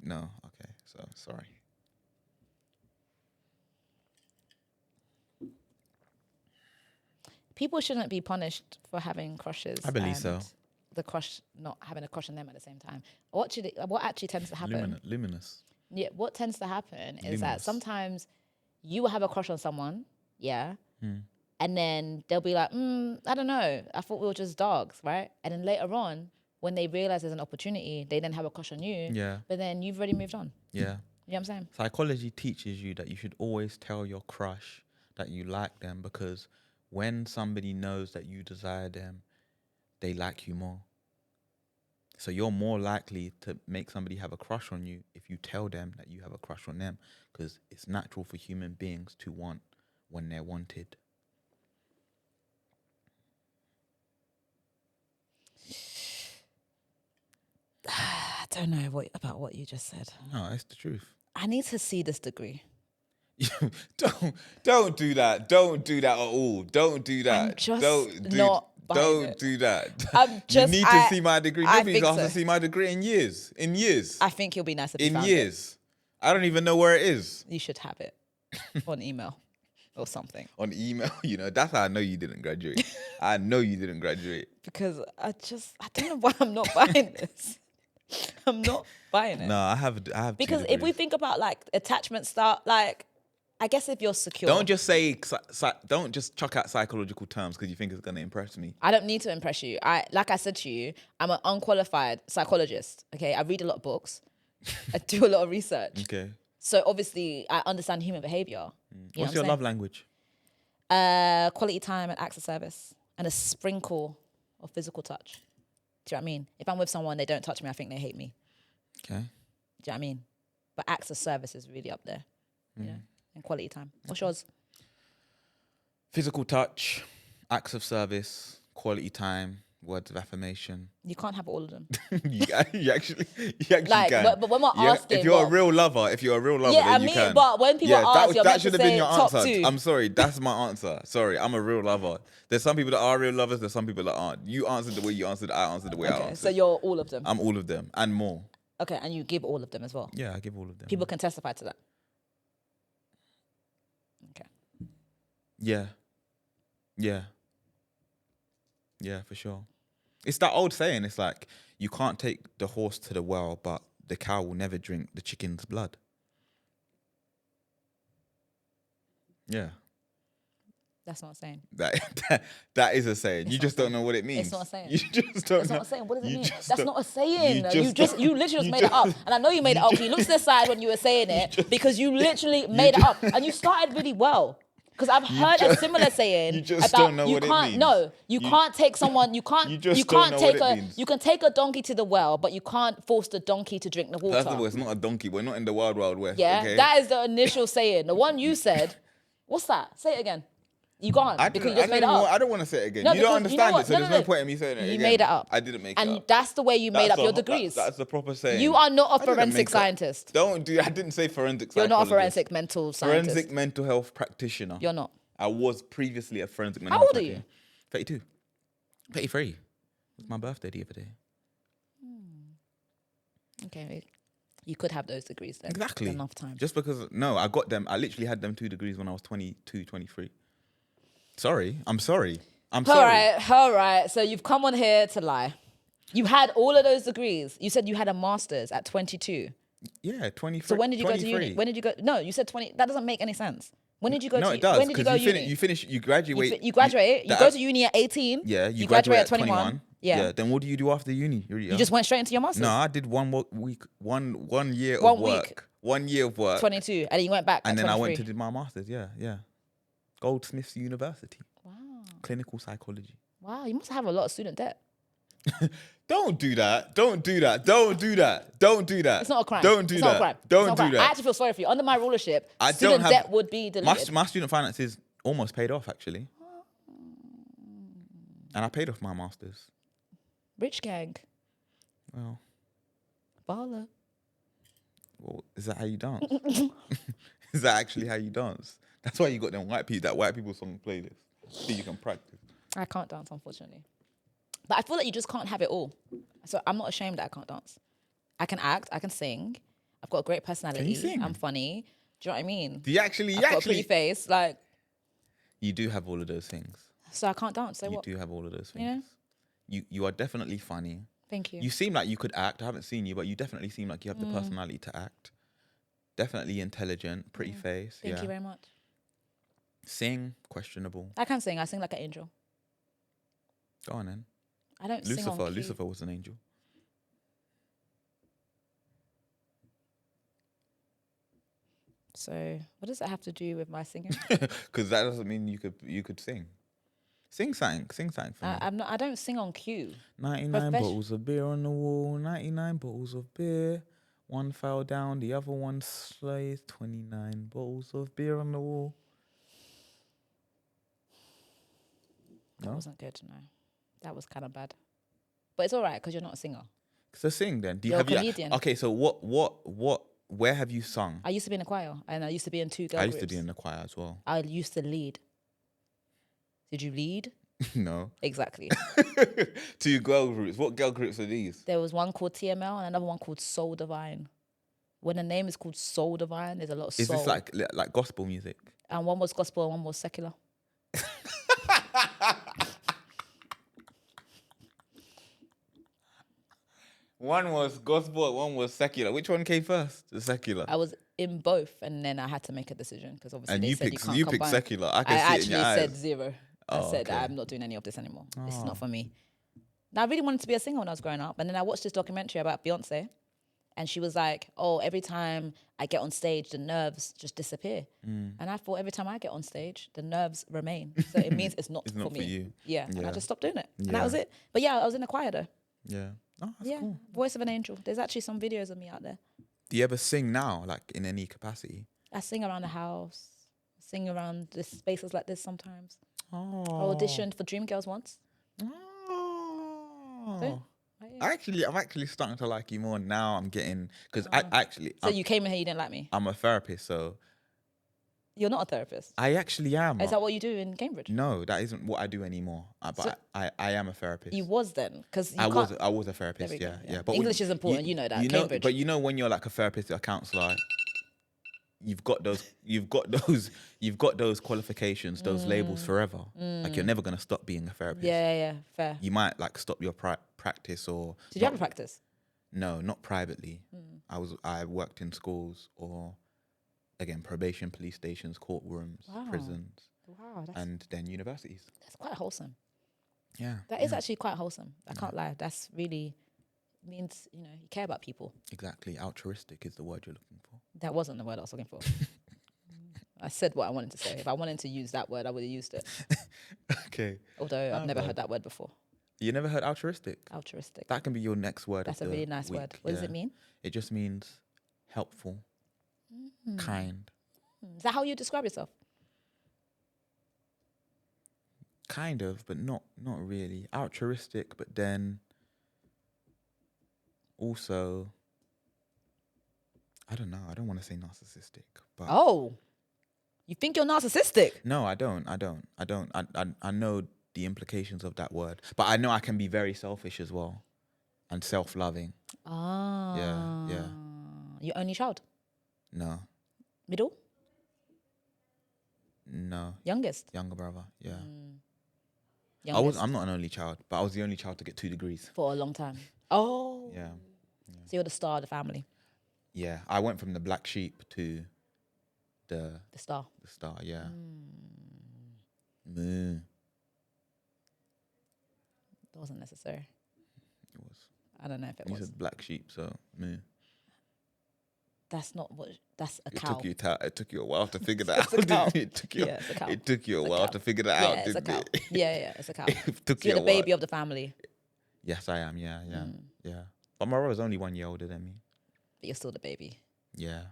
No. Okay. So sorry. People shouldn't be punished for having crushes. I believe so. The crush not having a crush on them at the same time. What actually tends to happen? Luminous. Yeah, what tends to happen is that sometimes you will have a crush on someone, yeah, and then they'll be like, I don't know, I thought we were just dogs, right? And then later on, when they realize there's an opportunity, they then have a crush on you, yeah. But then you've already moved on. Yeah. You know what I'm saying? Psychology teaches you that you should always tell your crush that you like them, because when somebody knows that you desire them, they like you more. So you're more likely to make somebody have a crush on you if you tell them that you have a crush on them, because it's natural for human beings to want when they're wanted. I don't know about what you just said. No, it's the truth. I need to see this degree. Don't do that. Don't do that at all. Don't do that. I'm just don't do that. You need to see my degree. Nobody's asked to see my degree in years. I think you'll be nice if you found years. I don't even know where it is. You should have it on email or something. On email, that's how I know you didn't graduate. I know you didn't graduate. Because I don't know why I'm not buying this. I'm not buying it. No, I have. Because if we think about like attachment style, like, I guess if you're secure. Don't just don't just chuck out psychological terms because you think it's going to impress me. I don't need to impress you. Like I said to you, I'm an unqualified psychologist. Okay, I read a lot of books. I do a lot of research. Okay. So obviously, I understand human behavior. What's your love language? Quality time and acts of service, and a sprinkle of physical touch. Do you know what I mean? If I'm with someone, they don't touch me, I think they hate me. Okay. Do you know what I mean? But acts of service is really up there, you know, and quality time. What's yours? Physical touch, acts of service, quality time, words of affirmation. You can't have all of them. you actually like, can. But when we're asking, if you're a real lover, then you can. But when people ask, you're meant to say top answer. 2. I'm sorry, that's my answer. Sorry, I'm a real lover. There's some people that are real lovers. There's some people that aren't. You answered the way you answered. I answered the way I answered. So you're all of them. I'm all of them and more. Okay, and you give all of them as well. Yeah, I give all of them. People can testify to that. Okay. Yeah, for sure. It's that old saying. It's like, you can't take the horse to the well, but the cow will never drink the chicken's blood. Yeah. That's not a saying. That is a saying. You just don't know what it means. It's not a saying. You just don't know. It's not a saying. What does it mean? That's not a saying. You literally just made it up. And I know you made it up. You looked to the side when you were saying it because you literally made it up. And you started really well. Because I've heard a similar saying. You just don't know what it means. No, you can't take someone. You can take a donkey to the well, but you can't force the donkey to drink the water. First of all, it's not a donkey. We're not in the wild, wild west. Yeah, okay? That is the initial saying. The one you said. What's that? Say it again. You can't because you just made it up. I don't want to say it again. No, you don't understand it, so there's no point in me saying it again. You made it up. I didn't make it up. And that's the way you made up your degrees. That's the proper saying. You are not a forensic scientist. I didn't say forensic psychologist. You're not a forensic mental scientist. Forensic mental health practitioner. You're not. I was previously a forensic mental health practitioner. How old are you? 32. 33. It was my birthday the other day. Okay, you could have those degrees then. Exactly. Enough time. Just because, no, I got them. I literally had them 2 degrees when I was 22, 23. Sorry. I'm sorry. All right. So you've come on here to lie. You had all of those degrees. You said you had a master's at 22. Yeah, 23. So when did you go to uni? When did you go? No, you said 20. That doesn't make any sense. When did you go to uni? No, it does. When did you go uni? You graduate. You graduate. You go to uni at 18. Yeah, you graduate at 21. Yeah. Then what do you do after uni? You just went straight into your master's? No, I did 1 week, one year of work. 1 year of work. 22. And then you went back and at 23. then I went to do my master's. Yeah. Goldsmiths University. Wow. Clinical psychology. Wow, you must have a lot of student debt. Don't do that. It's not a crime. Don't do that. I actually feel sorry for you. Under my rulership, student debt would be deleted. My student finance is almost paid off, actually. And I paid off my master's. Rich gang. Well. Baller. Well, is that how you dance? Is that actually how you dance? That's why you got that white people song playlist. So you can practice. I can't dance, unfortunately. But I feel like you just can't have it all. So I'm not ashamed that I can't dance. I can act, I can sing. I've got a great personality. Can you sing? I'm funny. Do you know what I mean? Do you actually? I've got a pretty face. Like, you do have all of those things. So I can't dance. So what? You do have all of those things. You are definitely funny. Thank you. You seem like you could act. I haven't seen you, but you definitely seem like you have the personality to act. Definitely intelligent, pretty face. Thank you very much. Sing, questionable. I can sing. I sing like an angel. Go on then. I don't sing on key. Lucifer was an angel. So what does that have to do with my singing? Because that doesn't mean you could sing. Sing something for me. I don't sing on cue. 99 bottles of beer on the wall, 99 bottles of beer. One fell down, the other one slays. 29 bottles of beer on the wall. That wasn't good, no. That was kind of bad. But it's all right because you're not a singer. So sing then. You're a comedian. Okay, so where have you sung? I used to be in a choir and I used to be in 2 girl groups. I used to be in the choir as well. I used to lead. Did you lead? No. Exactly. 2 girl groups. What girl groups are these? There was one called TML and another one called Soul Divine. When the name is called Soul Divine, there's a lot of soul. Is this like gospel music? And one was gospel and one was secular. One was gospel, one was secular. Which one came first? The secular. I was in both, and then I had to make a decision because obviously and they you said picked, you can't you combine. picked secular. I actually see it in your eyes. said 0. I said I'm not doing any of this anymore. This is not for me. Now, I really wanted to be a singer when I was growing up, and then I watched this documentary about Beyonce, and she was like, "Oh, every time I get on stage, the nerves just disappear." And I thought every time I get on stage, the nerves remain. So it means it's not for me. For you. Yeah, and I just stopped doing it, and that was it. But yeah, I was in a choir though. Yeah. Oh, that's cool. Voice of an angel. There's actually some videos of me out there. Do you ever sing now, like in any capacity? I sing around the house, sing around the spaces like this sometimes. Oh. I auditioned for Dreamgirls once. Oh. So, I'm actually starting to like you more now. I'm getting because So you came in here, you didn't like me. I'm a therapist, so you're not a therapist. I actually am. Is that what you do in Cambridge? No, that isn't what I do anymore. But I am a therapist. You was then, because I was a therapist. Yeah. But English is important. You know that. Cambridge. But you know when you're like a therapist or a counselor, you've got those qualifications, those labels forever. Like you're never gonna stop being a therapist. Yeah, fair. You might like stop your practice or. Did you have a practice? No, not privately. I worked in schools or, again, probation, police stations, courtrooms, prisons, and then universities. That's quite wholesome. Yeah, that is actually quite wholesome. I can't lie. That's really means you care about people. Exactly, altruistic is the word you're looking for. That wasn't the word I was looking for. I said what I wanted to say. If I wanted to use that word, I would have used it. Okay. Although I've never heard that word before. You never heard altruistic? Altruistic. That can be your next word. That's a really nice word. What does it mean? It just means helpful, kind. Is that how you describe yourself? Kind of, but not really. Altruistic, but then also, I don't know. I don't want to say narcissistic, but you think you're narcissistic? No, I don't. I know the implications of that word, but I know I can be very selfish as well, and self-loving. Yeah. Your only child? No. Middle? No. Youngest? Younger brother. Yeah. Youngest. I'm not an only child, but I was the only child to get 2 degrees for a long time. Oh. Yeah. So you're the star of the family. Yeah, I went from the black sheep to the star. The star. Yeah. Moo. That wasn't necessary. It was. I don't know if it you was. You said black sheep, so moo. That's not what. That's a cow. It took you a while to figure that out. It's a cow. It took you. Yeah, it's a cow. It took you a while to figure that out. It's a cow. Yeah, it's a cow. It took so you're the baby of the family. Yes, I am. Yeah. But my brother's only 1 year older than me. But you're still the baby. Yeah.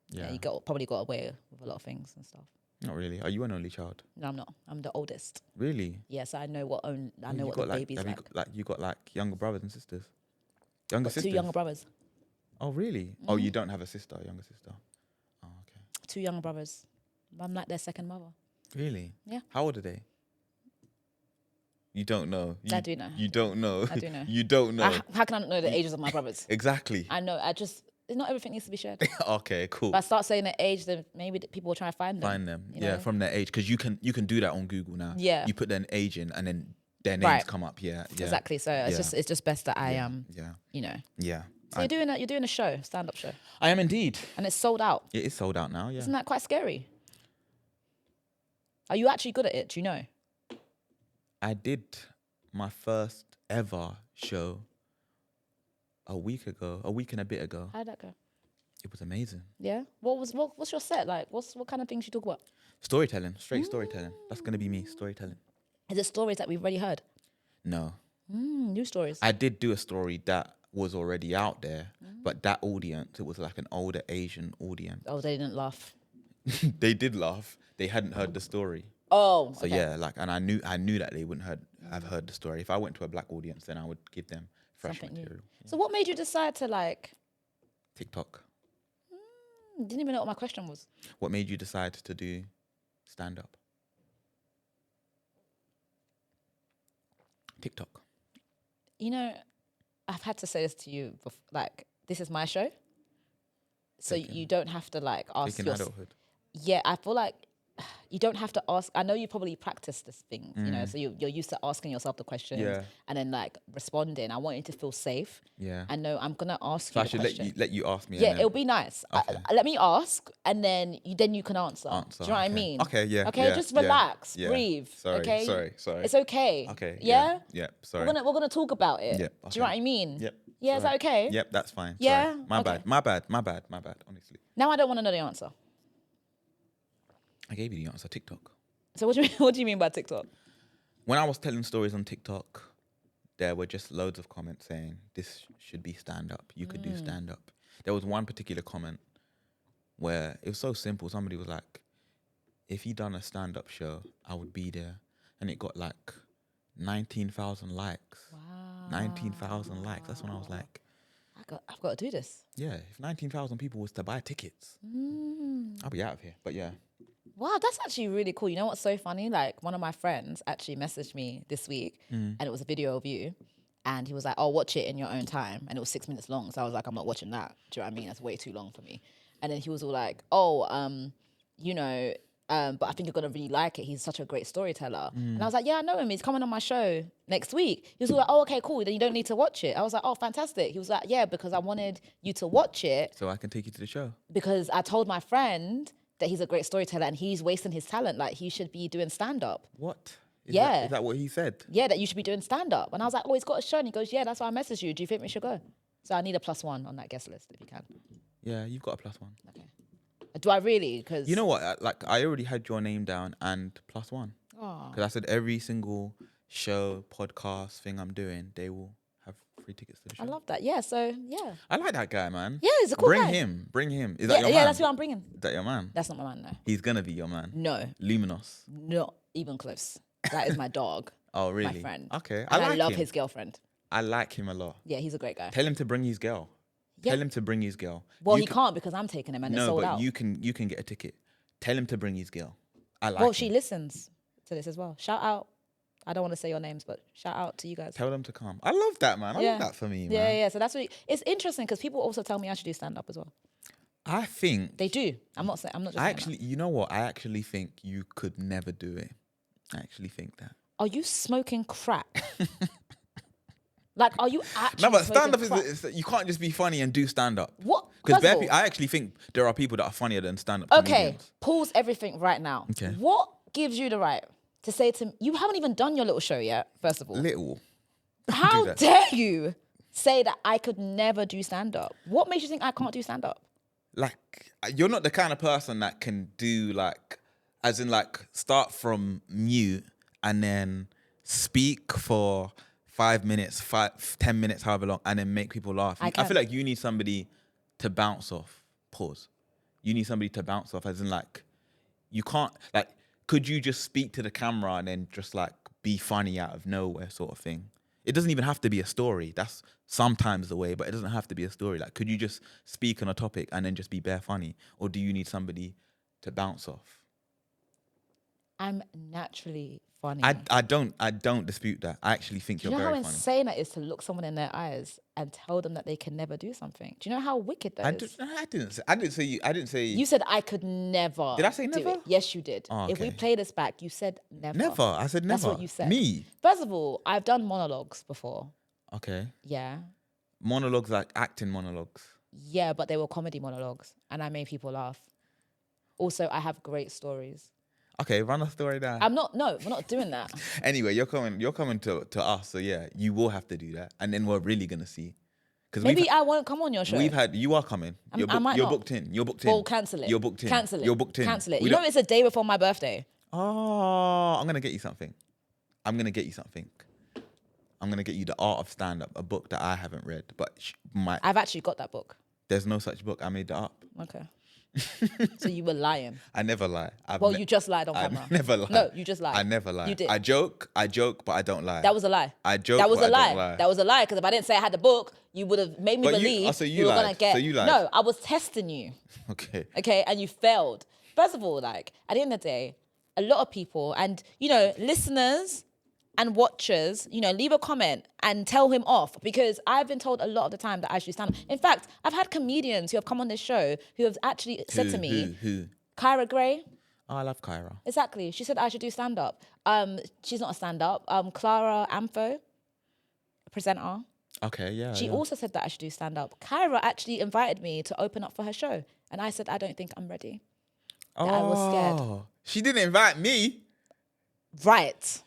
You probably got away with a lot of things and stuff. Not really. Are you an only child? No, I'm not. I'm the oldest. Really? Yes, I know what the baby's like. You got like younger brothers and sisters? Younger sisters? 2 younger brothers. Oh, really? Mm-hmm. Oh, you don't have a sister, a younger sister? Oh, okay. 2 younger brothers. I'm like their second mother. Really? Yeah. How old are they? You don't know. I do know. You don't know. I do know. You don't know. How can I not know the ages of my brothers? Exactly. I know. Not everything needs to be shared. Okay, cool. If I start saying their age, then maybe people will try to find them. Find them. Yeah, from their age. Because you can do that on Google now. Yeah. You put their age in and then their names come up. Yeah. Exactly. So it's just best that I Yeah. So you're doing a show, stand-up show. I am indeed. And it's sold out. It is sold out now, yeah. Isn't that quite scary? Are you actually good at it? Do you know? I did my first ever show a week and a bit ago. How did that go? It was amazing. Yeah. What's your set like? What kind of things you talk about? Storytelling, straight storytelling. That's gonna be me, storytelling. Is it stories that we've already heard? No. New stories. I did do a story that was already out there, but that audience, it was like an older Asian audience. Oh, they didn't laugh. They did laugh. They hadn't heard the story. Oh, so okay. yeah, like, and I knew that they wouldn't have heard the story. If I went to a black audience, then I would give them fresh Something material. new. So what made you decide to like TikTok. Didn't even know what my question was. What made you decide to do stand up? TikTok. You know, I've had to say this to you before, like, this is my show. So you don't have to like ask Faking Adulthood. Yeah, I feel like you don't have to ask. I know you probably practice this thing, you know, so you're used to asking yourself the questions and then like responding. I want you to feel safe. Yeah. I know I'm gonna ask so you. I should let you ask me. Yeah, it'll be nice. Okay. Let me ask, and then you can answer. Do you know what I mean? Okay, yeah. Okay, yeah, just relax, yeah. breathe. Sorry, okay, sorry. It's okay. Okay. Yeah. Yeah. Sorry. We're gonna talk about it. Yep, Do you know what I mean? Yep. Yeah, is that okay? Yep, that's fine. Yeah? Sorry. My bad. Honestly. Now I don't want to know the answer. I gave you the answer. TikTok. So what do you mean by TikTok? When I was telling stories on TikTok, there were just loads of comments saying this should be stand up. You could do stand up. There was one particular comment where it was so simple. Somebody was like, if you done a stand up show, I would be there. And it got like 19,000 likes. Wow. 19,000 likes. That's when I was like, I've got to do this. yeah, if 19,000 people was to buy tickets, I'll be out of here. But yeah. Wow, that's actually really cool. You know what's so funny? Like, one of my friends actually messaged me this week and it was a video of you. And he was like, oh, watch it in your own time. And it was 6 minutes long. So I was like, I'm not watching that. Do you know what I mean? That's way too long for me. And then he was all like, oh, you know, but I think you're going to really like it. He's such a great storyteller. And I was like, yeah, I know him. He's coming on my show next week. He was all like, oh, okay, cool. Then you don't need to watch it. I was like, oh, fantastic. He was like, yeah, because I wanted you to watch it. So I can take you to the show. Because I told my friend that he's a great storyteller and he's wasting his talent. Like, he should be doing stand-up. What? Is Yeah. Is that what he said? Yeah, that you should be doing stand-up. And I was like, oh, he's got a show. And he goes, yeah, that's why I messaged you. Do you think we should go? So I need a +1 on that guest list if you can. Yeah, you've got a +1. Okay. Do I really? Because you know what? I already had your name down and +1. Oh. Because I said every single show, podcast thing I'm doing, they will have free tickets to the show. I love that. Yeah, so, yeah. I like that guy, man. Yeah, he's a cool guy. Bring him. Is that your man? Yeah, that's who I'm bringing. Is that your man? That's not my man, no. He's going to be your man. No. Luminous. Not even close. That is my dog. Oh, really? My friend. Okay. And I like love him. his girlfriend. I like him a lot. Yeah, he's a great guy. Tell him to bring his girl. Yeah. Tell him to bring his girl. Well, he can't because I'm taking him and it's No, sold but out. you can get a ticket. Tell him to bring his girl. I like Well, him. she listens to this as well. Shout out. I don't want to say your names, but shout out to you guys. Tell them to come. I love that, man. I love that for me, man. Yeah. So that's really, it's interesting because people also tell me I should do stand-up as well. I think... They do. I'm not just saying you know what? I actually think you could never do it. I actually think that. Are you smoking crack? Like, are you actually No, but stand-up crack? is you can't just be funny and do stand-up. What? Because I actually think there are people that are funnier than stand-up Okay, comedians. pause everything right now. Okay. What gives you the right to say to me, you haven't even done your little show yet, first of all. Little. How dare you say that I could never do stand-up? What makes you think I can't do stand-up? Like, you're not the kind of person that can do like, as in like, start from mute and then speak for 5 minutes, 10 minutes, however long, and then make people laugh. I feel like you need somebody to bounce off. Pause. You need somebody to bounce off, as in like, you can't, like, could you just speak to the camera and then just like be funny out of nowhere sort of thing? It doesn't even have to be a story. That's sometimes the way, but it doesn't have to be a story. Like, could you just speak on a topic and then just be bare funny? Or do you need somebody to bounce off? I'm naturally funny. I don't dispute that. I actually think you're very funny. Do you know how insane that is to look someone in their eyes and tell them that they can never do something? Do you know how wicked that is? I didn't say You said I could never. Did I say do never? it. Yes, you did. Oh, If we okay. play this back, you said never. Never. I said never. That's what you said. Me. First of all, I've done monologues before. Okay. Yeah. Monologues, like acting monologues. Yeah, but they were comedy monologues and I made people laugh. Also, I have great stories. Okay, run a story down. We're not doing that. Anyway, you're coming to us, so yeah, you will have to do that. And then we're really gonna see. Maybe I won't come on your show. You are coming. You're booked in. You're booked in. Well, cancel it. You're booked in. Cancel it. You're booked in. Cancel it. You know it's a day before my birthday. Oh, I'm going to get you something. I'm going to get you The Art of Stand-Up, a book that I haven't read, but I've actually got that book. There's no such book. I made that up. Okay. So you were lying. I never lie. You just lied on camera. I never lie. No, you just lied. I never lie. You did. I joke, but I don't lie. That was a lie. I joke, That was but a I don't lie. lie. That was a lie, because if I didn't say I had the book, you would have made me believe you were lied. going to get... So you lied. No, I was testing you. Okay. Okay, and you failed. First of all, like, at the end of the day, a lot of people, and, listeners and watchers, leave a comment and tell him off, because I've been told a lot of the time that I should stand up. In fact, I've had comedians who have come on this show who have actually said to me... Who? Kyra Gray. Oh, I love Kyra. Exactly. She said I should do stand-up. She's not a stand-up. Clara Ampho, a presenter. Okay, yeah. She also said that I should do stand-up. Kyra actually invited me to open up for her show. And I said, I don't think I'm ready. I was scared. She didn't invite me. Right.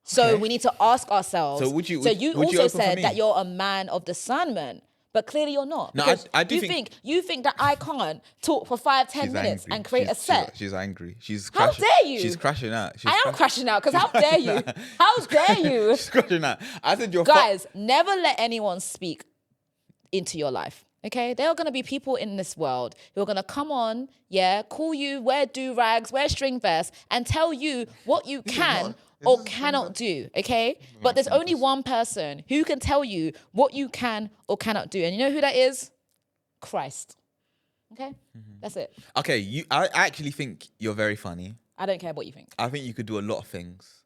So we need to ask ourselves. So you also said that you're a man of discernment, but clearly you're not. No, I do think you think that I can't talk for 5-10 minutes and create a set. She's angry. How dare you? She's crashing out. I am crashing out, because how dare you? How dare you? She's crashing out. I said you're... Guys, never let anyone speak into your life. Okay, there are going to be people in this world who are going to come on, call you, wear do-rags, wear string vests, and tell you what you can or cannot do, okay? But there's only one person who can tell you what you can or cannot do. And you know who that is? Christ. Okay? That's it. Okay, I actually think you're very funny. I don't care what you think. I think you could do a lot of things.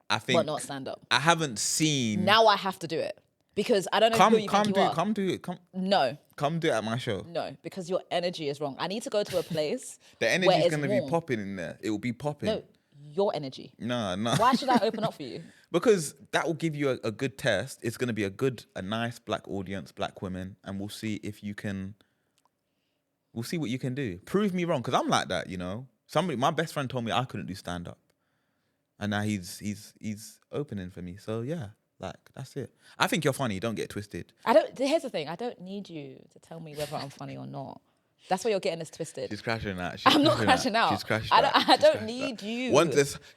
But not stand up. I haven't seen... Now I have to do it. Because I don't know who you think you are. Come do it. No. Come do it at my show. No, because your energy is wrong. I need to go to a place The energy is going to be popping in there. It will be popping. No, your energy. No. Why should I open up for you? Because that will give you a good test. It's going to be a nice black audience, black women, and we'll see if you can... We'll see what you can do. Prove me wrong, because I'm like that, my best friend told me I couldn't do stand-up. And now he's opening for me. So, yeah. Like, that's it. I think you're funny. Don't get twisted. Here's the thing. I don't need you to tell me whether I'm funny or not. That's why you're getting this twisted. She's crashing out. I'm not crashing out. She's crashing out. I don't need you.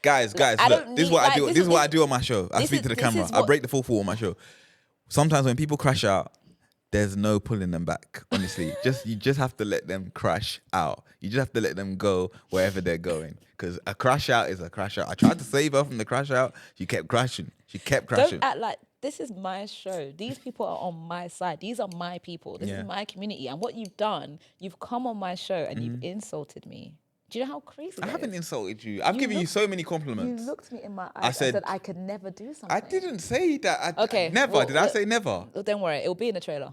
Guys, look, this is what I do. This is what I do on my show. I speak to the camera. I break the fourth wall on my show. Sometimes when people crash out, there's no pulling them back. Honestly, you just have to let them crash out. You just have to let them go wherever they're going. Because a crash out is a crash out. I tried to save her from the crash out. She kept crashing. Don't act like this is my show. These people are on my side. These are my people. This is my community. And what you've done, you've come on my show and you've insulted me. Do you know how crazy I haven't insulted you. I've given you so many compliments. You looked me in my eyes. I said I could never do something. I didn't say that. Okay. Never. Did I say never? Don't worry. It will be in the trailer.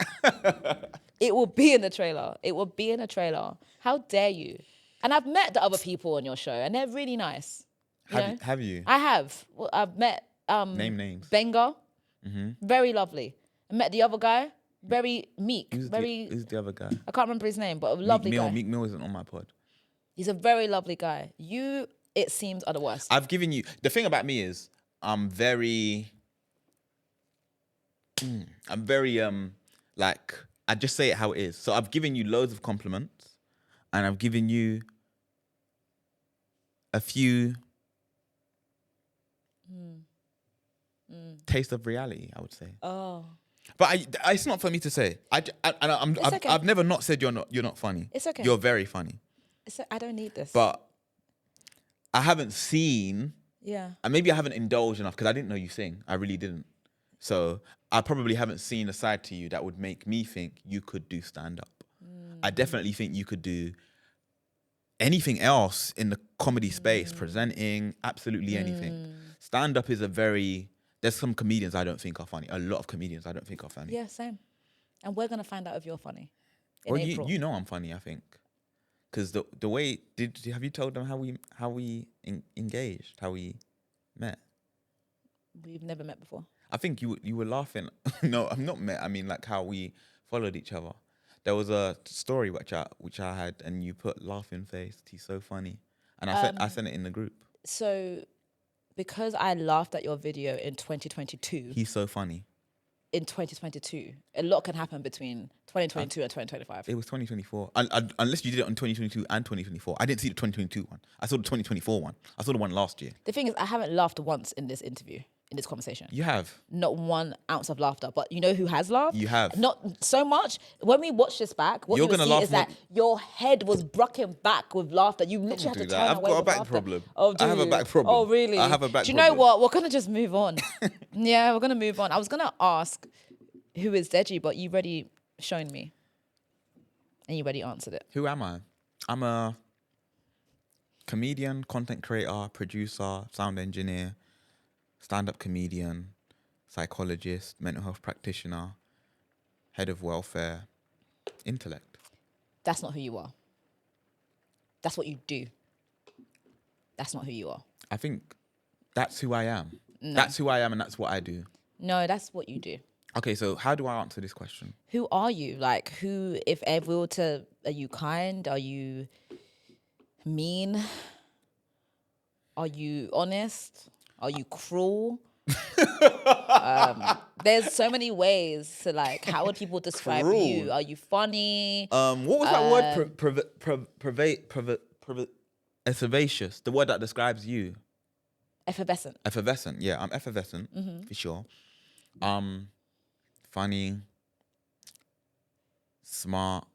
It will be in the trailer. It will be in the trailer. How dare you? And I've met the other people on your show, and they're really nice. Have you? I have. Well, I've met... Name names. Benga. Very lovely. I met the other guy. Very meek. Who's the other guy? I can't remember his name, but a lovely guy. Meek Mill isn't on my pod. He's a very lovely guy. You, it seems, are the worst. I've given you... The thing about me is I'm very... I just say it how it is. So I've given you loads of compliments and I've given you a few taste of reality, I would say. Oh. But it's not for me to say. I've never not said you're not funny. It's okay. You're very funny. I don't need this. But I haven't seen... Yeah. And maybe I haven't indulged enough because I didn't know you sing. I really didn't. So I probably haven't seen a side to you that would make me think you could do stand-up. I definitely think you could do anything else in the comedy space, presenting, absolutely anything. Stand-up is there's some comedians I don't think are funny. A lot of comedians I don't think are funny. Yeah, same. And we're going to find out if you're funny in April. You know I'm funny, I think. Because the way, have you told them how we engaged, how we met? We've never met before. I think you were laughing. No, I've not met. I mean, like how we followed each other. There was a story which I had, and you put laughing face. He's so funny, and I sent it in the group. So, because I laughed at your video in 2022. He's so funny. in 2022. A lot can happen between 2022 and 2025. It was 2024. Unless you did it on 2022 and 2024. I didn't see the 2022 one. I saw the 2024 one. I saw the one last year. The thing is, I haven't laughed once in this interview, in this conversation. You have. Not 1 ounce of laughter. But you know who has laughed? You have. Not so much. When we watch this back, what you're going to see is that your head was broken back with laughter. You literally had to turn away with laughter. I've got a back problem. Oh, I have a back problem. Oh, really? I have a back problem. Do you know what? We're going to just move on. Yeah, we're going to move on. I was going to ask, who is Deji? But you've already shown me. And you already answered it. Who am I? I'm a comedian, content creator, producer, sound engineer, stand-up comedian, psychologist, mental health practitioner, head of welfare, intellect. That's not who you are. That's what you do. That's not who you are. I think that's who I am. No. That's who I am and that's what I do. No, that's what you do. Okay, so how do I answer this question? Who are you? Like, who, if ever were to, are you kind? Are you mean? Are you honest? Are you cruel? There's so many ways to, like, how would people describe you? Are you funny? What was that word? Effervescent. The word that describes you. Effervescent. Effervescent. Yeah, I'm effervescent for sure. Funny, smart,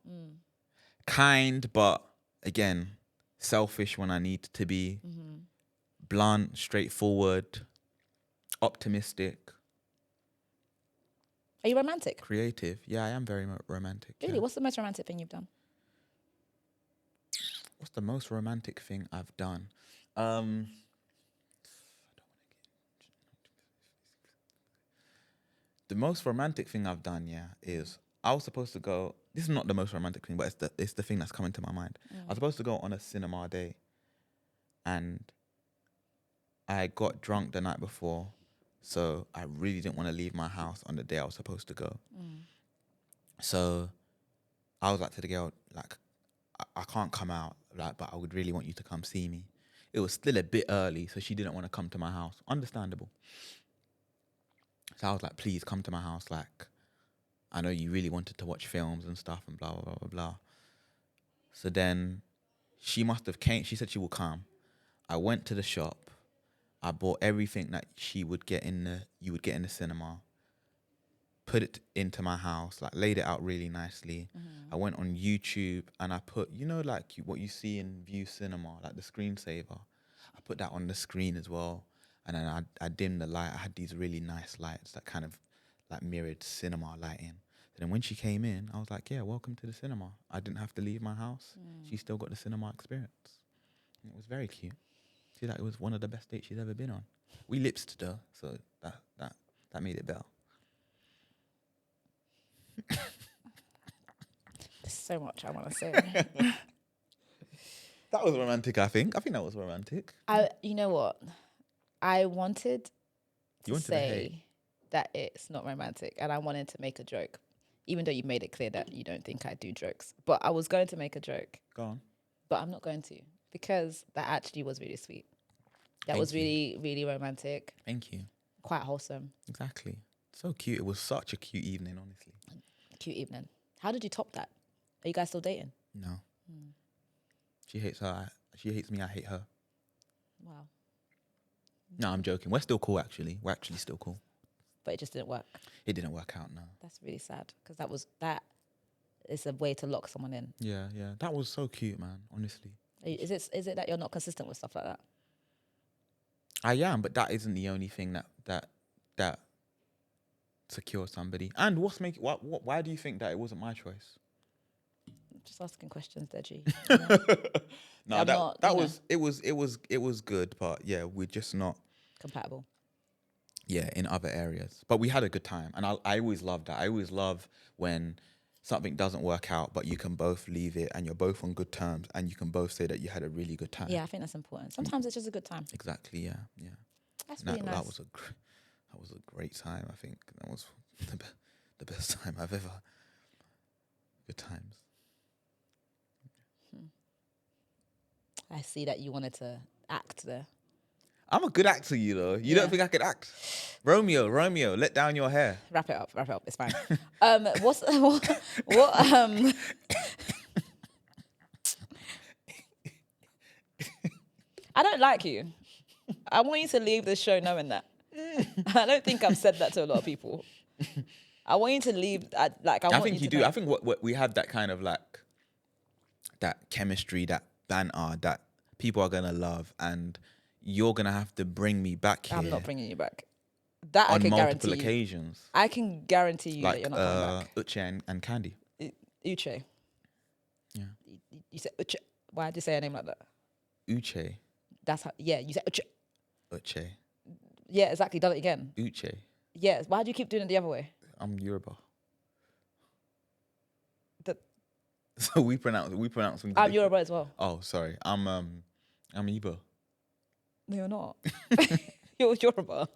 kind, but again, selfish when I need to be. Blunt, straightforward, optimistic. Are you romantic? Creative. Yeah, I am very romantic. Really? Yeah. What's the most romantic thing you've done? What's the most romantic thing I've done? The most romantic thing I've done, is I was supposed to go. This is not the most romantic thing, but it's the thing that's coming to my mind. I was supposed to go on a cinema day, and I got drunk the night before, so I really didn't want to leave my house on the day I was supposed to go. So I was like to the girl, like, I can't come out, like, but I would really want you to come see me. It was still a bit early, so she didn't want to come to my house. Understandable. So I was like, please come to my house. Like, I know you really wanted to watch films and stuff and blah, blah, blah, blah, blah. So then she must have came. She said she will come. I went to the shop. I bought everything that you would get in the cinema. Put it into my house, like laid it out really nicely. I went on YouTube and I put, like what you see in View Cinema, like the screensaver. I put that on the screen as well. And then I dimmed the light. I had these really nice lights that kind of like mirrored cinema lighting. So then when she came in, I was like, yeah, welcome to the cinema. I didn't have to leave my house. She still got the cinema experience. And it was very cute. See, that it was one of the best dates she's ever been on. We lipsed though, so that made it better. There's so much I want to say. That was romantic, I think. I think that was romantic. You know what? I wanted to to say that it's not romantic, and I wanted to make a joke, even though you made it clear that you don't think I do jokes. But I was going to make a joke. Go on. But I'm not going to, because that actually was really sweet. That Thank was you. really, really romantic. Thank you. Quite wholesome. Exactly. So cute. It was such a cute evening, honestly. Cute evening. How did you top that? Are you guys still dating? No. She hates her. She hates me. I hate her. Wow. No, I'm joking. We're still cool, actually. We're actually still cool. But it just didn't work. It didn't work out, no. That's really sad, because that is a way to lock someone in. Yeah. That was so cute, man, honestly. Is it that you're not consistent with stuff like that? I am, but that isn't the only thing that secures somebody. And why do you think that it wasn't my choice? Just asking questions, Deji. No, it was good, but yeah, we're just not compatible. Yeah, in other areas. But we had a good time, and I always love that. I always love when something doesn't work out, but you can both leave it and you're both on good terms and you can both say that you had a really good time. Yeah, I think that's important. Sometimes it's just a good time. Exactly, yeah. That's really nice. That was a great time, I think. That was the best time I've ever... Good times. I see that you wanted to act there. I'm a good actor, you know. You don't think I could act? Romeo, let down your hair. Wrap it up. It's fine. What I don't like you. I want you to leave this show knowing that. I don't think I've said that to a lot of people. I want you to leave. I think you do. I think what we have that kind of like that chemistry, that banter, that people are gonna love, and you're gonna have to bring me back here. I'm not bringing you back. That I can multiple guarantee occasions. I can guarantee you like, that you're not coming back. Uche and Candy. Uche. Yeah. You said Uche. Why did you say a name like that? Uche. That's how. Yeah, you said Uche. Uche. Yeah, exactly. Done it again. Uche. Yeah. Why do you keep doing it the other way? I'm Yoruba. So we pronounce them. I'm Yoruba as well. Oh, sorry. I'm Igbo. No, you're not. You're Yoruba.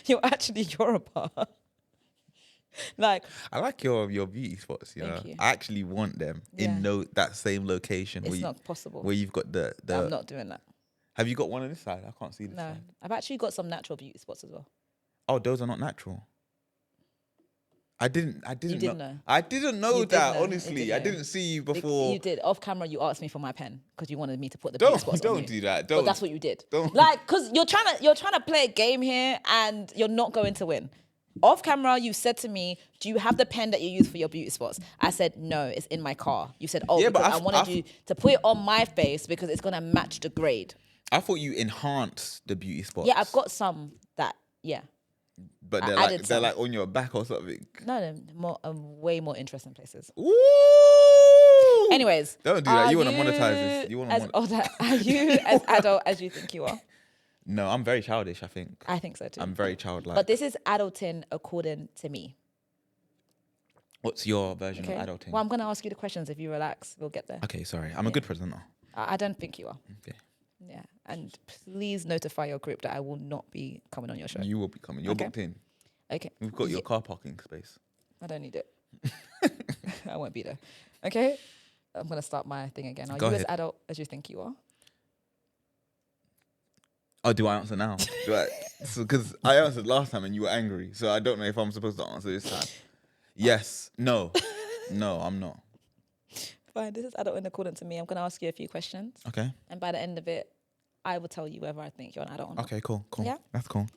You're actually Yoruba. Like, I like your beauty spots. You know, you. I actually want them in that same location. It's not possible. Where you've got the. I'm not doing that. Have you got one on this side? I can't see this side. No, I've actually got some natural beauty spots as well. Oh, those are not natural. I didn't know. I didn't know that, honestly. I didn't see you before. You did. Off camera, you asked me for my pen because you wanted me to put the beauty spots on you. Don't do that. But that's what you did. Don't. Like, because you're trying to play a game here and you're not going to win. Off camera, you said to me, do you have the pen that you use for your beauty spots? I said, no, it's in my car. You said, because I wanted you to put it on my face because it's going to match the grade. I thought you enhanced the beauty spots. Yeah, I've got some that, But they're like on your back or something. No, they're way more interesting places. Ooh. Anyways. Don't do that. You want to monetize this. Are you as adult as you think you are? No, I'm very childish, I think. I think so too. I'm very childlike. But this is adulting according to me. What's your version of adulting? Well, I'm going to ask you the questions. If you relax, we'll get there. Okay, sorry. I'm a good presenter. I don't think you are. Okay. Yeah. And please notify your group that I will not be coming on your show. You will be coming. You're booked in. Okay. We've got your car parking space. I don't need it. I won't be there. Okay? I'm going to start my thing again. Are you as adult as you think you are? Oh, do I answer now? Because I answered last time and you were angry. So I don't know if I'm supposed to answer this time. Yes. No. No, I'm not. Fine, this is adult in accordance to me. I'm going to ask you a few questions. Okay. And by the end of it, I will tell you whether I think you're an adult or not. Okay, cool. Yeah? That's cool.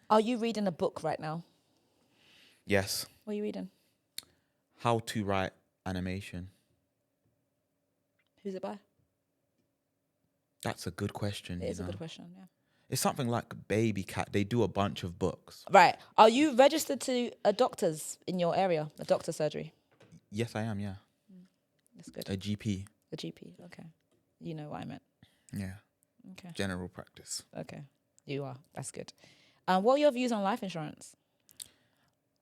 Are you reading a book right now? Yes. What are you reading? How to Write Animation. Who's it by? That's a good question. It is a good question, yeah. It's something like Baby Cat. They do a bunch of books. Right. Are you registered to a doctor's in your area, a doctor's surgery? Yes, I am, yeah. That's good. A GP. A GP, okay. You know what I meant. Yeah. Okay. General practice. Okay. You are. That's good. What are your views on life insurance?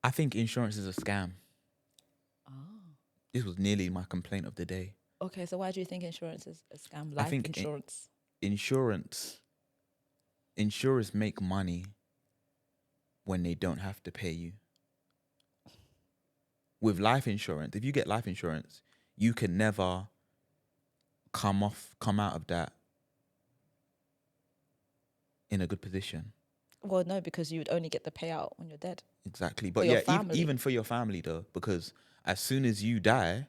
I think insurance is a scam. Oh. This was nearly my complaint of the day. Okay, so why do you think insurance is a scam? Life insurance. Insurers make money when they don't have to pay you. With life insurance, if you get life insurance, you can never come out of that in a good position. Well, no, because you would only get the payout when you're dead. Exactly. But yeah, even for your family though, because as soon as you die,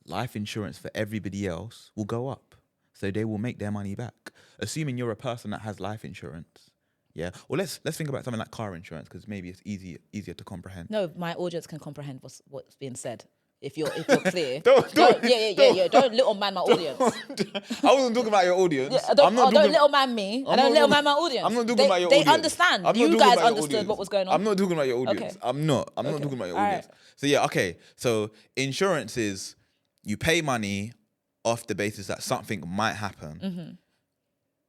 life insurance for everybody else will go up. So they will make their money back. Assuming you're a person that has life insurance. Yeah. Well, let's think about something like car insurance because maybe it's easier to comprehend. No, my audience can comprehend what's being said. If you're clear. Don't. Don't little man my audience. I wasn't talking about your audience. Yeah, don't little man me. I don't little man my audience. I'm not talking about your audience. They understand. You guys understood what was going on. I'm not talking about your audience. Okay. I'm not talking about your audience. Right. So yeah, okay. So insurance is you pay money off the basis that something might happen.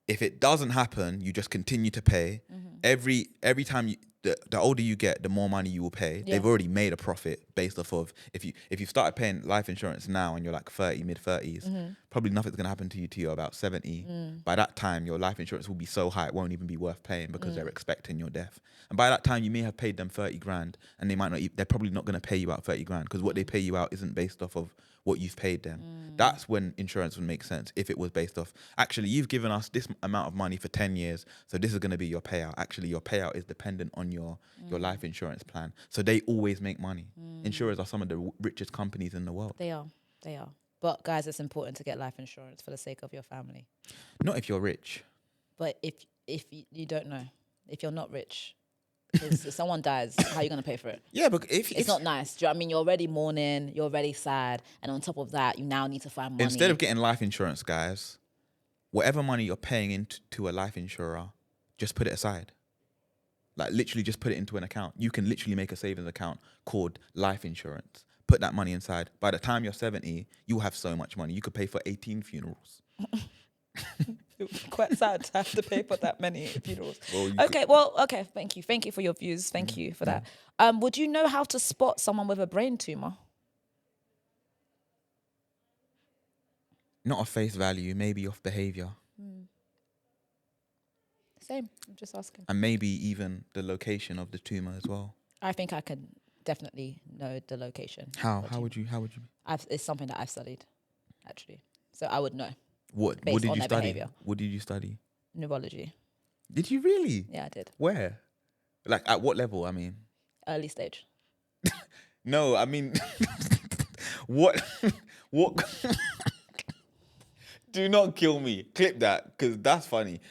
If it doesn't happen, you just continue to pay. Every time the older you get, the more money you will pay. Yeah. They've already made a profit based off of if you started paying life insurance now and you're like 30, mid 30s, probably nothing's gonna happen to you till you're about 70. By that time, your life insurance will be so high it won't even be worth paying because they're expecting your death. And by that time, you may have paid them 30 grand, and they're probably not gonna pay you out 30 grand because what they pay you out isn't based off of what you've paid them. That's when insurance would make sense if it was based off, actually, you've given us this amount of money for 10 years, so this is going to be your payout. Actually, your payout is dependent on your life insurance plan. So they always make money. Insurers are some of the richest companies in the world. They are. But guys, it's important to get life insurance for the sake of your family. Not if you're rich. But if you don't know, if you're not rich, if someone dies, how are you going to pay for it? Yeah, but it's not nice. Do you know what I mean? You're already mourning, you're already sad, and on top of that, you now need to find money. Instead of getting life insurance, guys, whatever money you're paying into a life insurer, just put it aside. Like literally just put it into an account. You can literally make a savings account called life insurance. Put that money inside. By the time you're 70, you'll have so much money. You could pay for 18 funerals. It would be quite sad to have to pay for that many funerals. Okay. Thank you for your views. Thank you for that. Would you know how to spot someone with a brain tumor? Not off face value, maybe off behavior. Same. I'm just asking. And maybe even the location of the tumor as well. I think I could definitely know the location. How would you? It's something that I've studied, actually. So I would know. What did you study? Behavior. What did you study? Neurology. Did you really? Yeah, I did. Where? Like at what level? I mean, early stage. No, I mean, what? Do not kill me. Clip that because that's funny.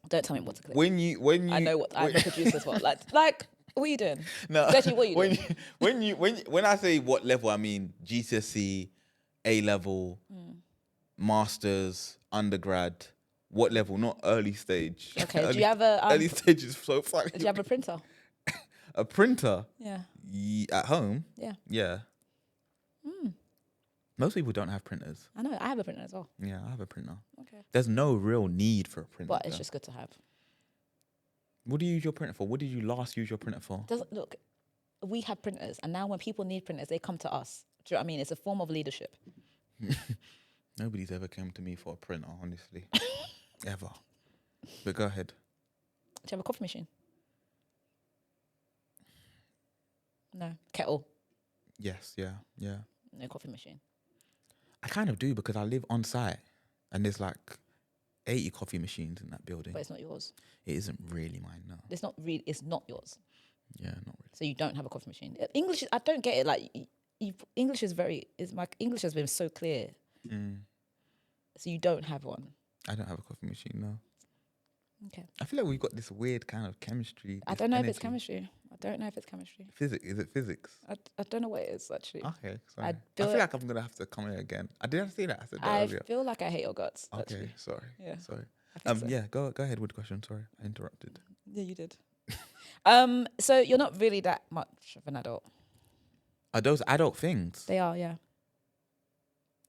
Don't tell me what to clip. When you, I know what I'm a producer as well. Like, what are you doing? No, Deji, what are you doing? When I say what level, I mean GCSE, A level, masters, undergrad. What level? Not early stage. Okay. Do you have a early stage is so funny. Do you have a printer? A printer? Yeah. At home? Yeah. Yeah. Most people don't have printers. I know. I have a printer as well. Yeah, I have a printer. Okay. There's no real need for a printer. But it's just good to have. What do you use your printer for? What did you last use your printer for? Look, we have printers, and now when people need printers, they come to us. Do you know what I mean? It's a form of leadership. Nobody's ever come to me for a printer, honestly. Ever. But go ahead. Do you have a coffee machine? No. Kettle? Yes, yeah. No coffee machine. I kind of do because I live on site and there's like 80 coffee machines in that building. But it's not yours. It isn't really mine, no. It's not yours. Yeah, not really. So you don't have a coffee machine. English, I don't get it. Like, English my English has been so clear. So you don't have one. I don't have a coffee machine, no. Okay. I feel like we've got this weird kind of chemistry. I don't know if it's chemistry. Physics? Is it physics? I don't know what it is, actually. Okay, sorry. I feel like I'm going to have to come here again. Did I say that? I said that earlier. I feel like I hate your guts. Okay, actually. sorry. Yeah. Sorry. So. Yeah, go ahead with the question. Sorry, I interrupted. Yeah, you did. So you're not really that much of an adult. Are those adult things? They are, yeah.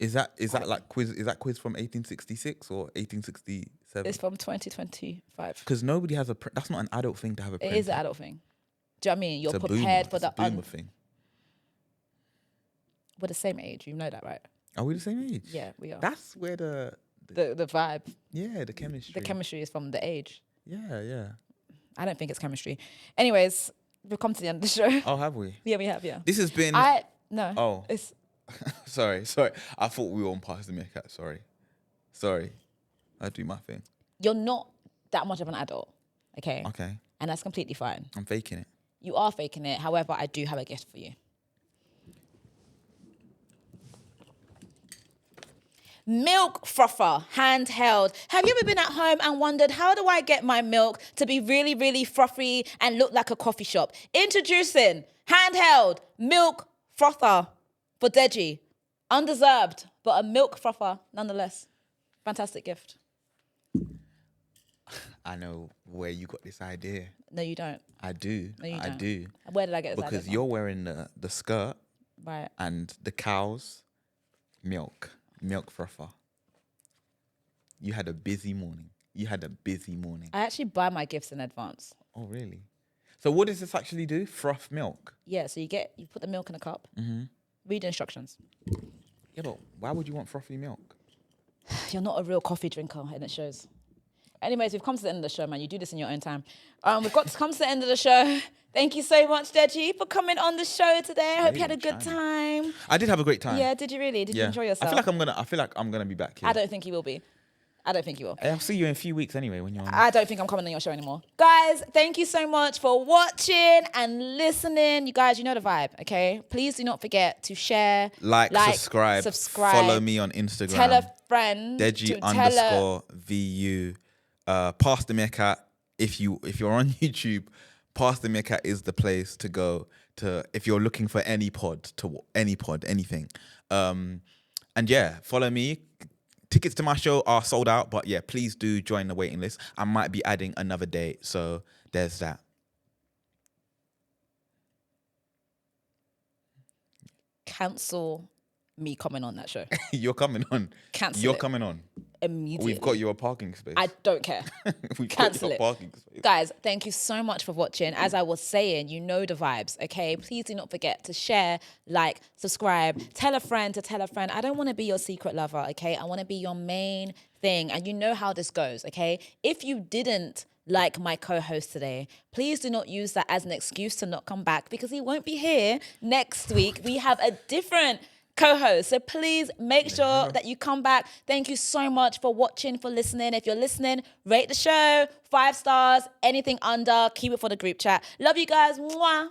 Is that like quiz? Is that quiz from 1866 or 1867? It's from 2025. Because nobody has that's not an adult thing to have a printer. It is an adult thing. Do you know what I mean? You're it's prepared for the boomer thing. We're the same age. You know that, right? Are we the same age? Yeah, we are. That's where the vibe. Yeah, the chemistry. The chemistry is from the age. Yeah. I don't think it's chemistry. Anyways, we've come to the end of the show. Oh, have we? Yeah, we have. Yeah. This has been. No. Oh. It's. Sorry. I thought we were on past the meerkat. Sorry. I do my thing. You're not that much of an adult. Okay. Okay. And that's completely fine. I'm faking it. You are faking it. However, I do have a gift for you. Milk frother, handheld. Have you ever been at home and wondered, how do I get my milk to be really, really frothy and look like a coffee shop? Introducing handheld milk frother for Deji. Undeserved, but a milk frother nonetheless. Fantastic gift. I know where you got this idea. No, you don't. I do. No, you I don't. do. Where did I get this idea Because you're wearing the skirt. Right. And the cow's milk frother. You had a busy morning. I actually buy my gifts in advance. Oh, really? So what does this actually do? Froth milk? Yeah, so you put the milk in a cup, read the instructions. Yeah, but why would you want frothy milk? You're not a real coffee drinker, and it shows. Anyways, we've come to the end of the show, man. You do this in your own time. We've got to come to the end of the show. Thank you so much, Deji, for coming on the show today. I hope you had a good time. I did have a great time. Yeah, did you really? Did you enjoy yourself? I feel like I'm gonna be back here. I don't think you will be. I'll see you in a few weeks anyway when you're on. I don't think I'm coming on your show anymore. Guys, thank you so much for watching and listening. You guys, you know the vibe, okay? Please do not forget to share, like subscribe, follow me on Instagram. Tell a friend. Deji_VU. Pass the Meerkat. If you're on YouTube, Pass the Meerkat is the place to go to if you're looking for anything. And yeah, follow me. Tickets to my show are sold out, but yeah, please do join the waiting list. I might be adding another date, so there's that. Cancel me coming on that show. You're coming on. Cancel You're it. coming on. Immediately. We've got you a parking space. I don't care. Cancel it. Parking space. Guys, thank you so much for watching. As I was saying, you know the vibes, okay? Please do not forget to share, like, subscribe, tell a friend to tell a friend. I don't want to be your secret lover, okay? I want to be your main thing. And you know how this goes, okay? If you didn't like my co-host today, please do not use that as an excuse to not come back because he won't be here next week. We have a different co-host. So please make sure that you come back. Thank you so much for watching, for listening. If you're listening, rate the show, 5 stars, anything under, keep it for the group chat. Love you guys. Mwah.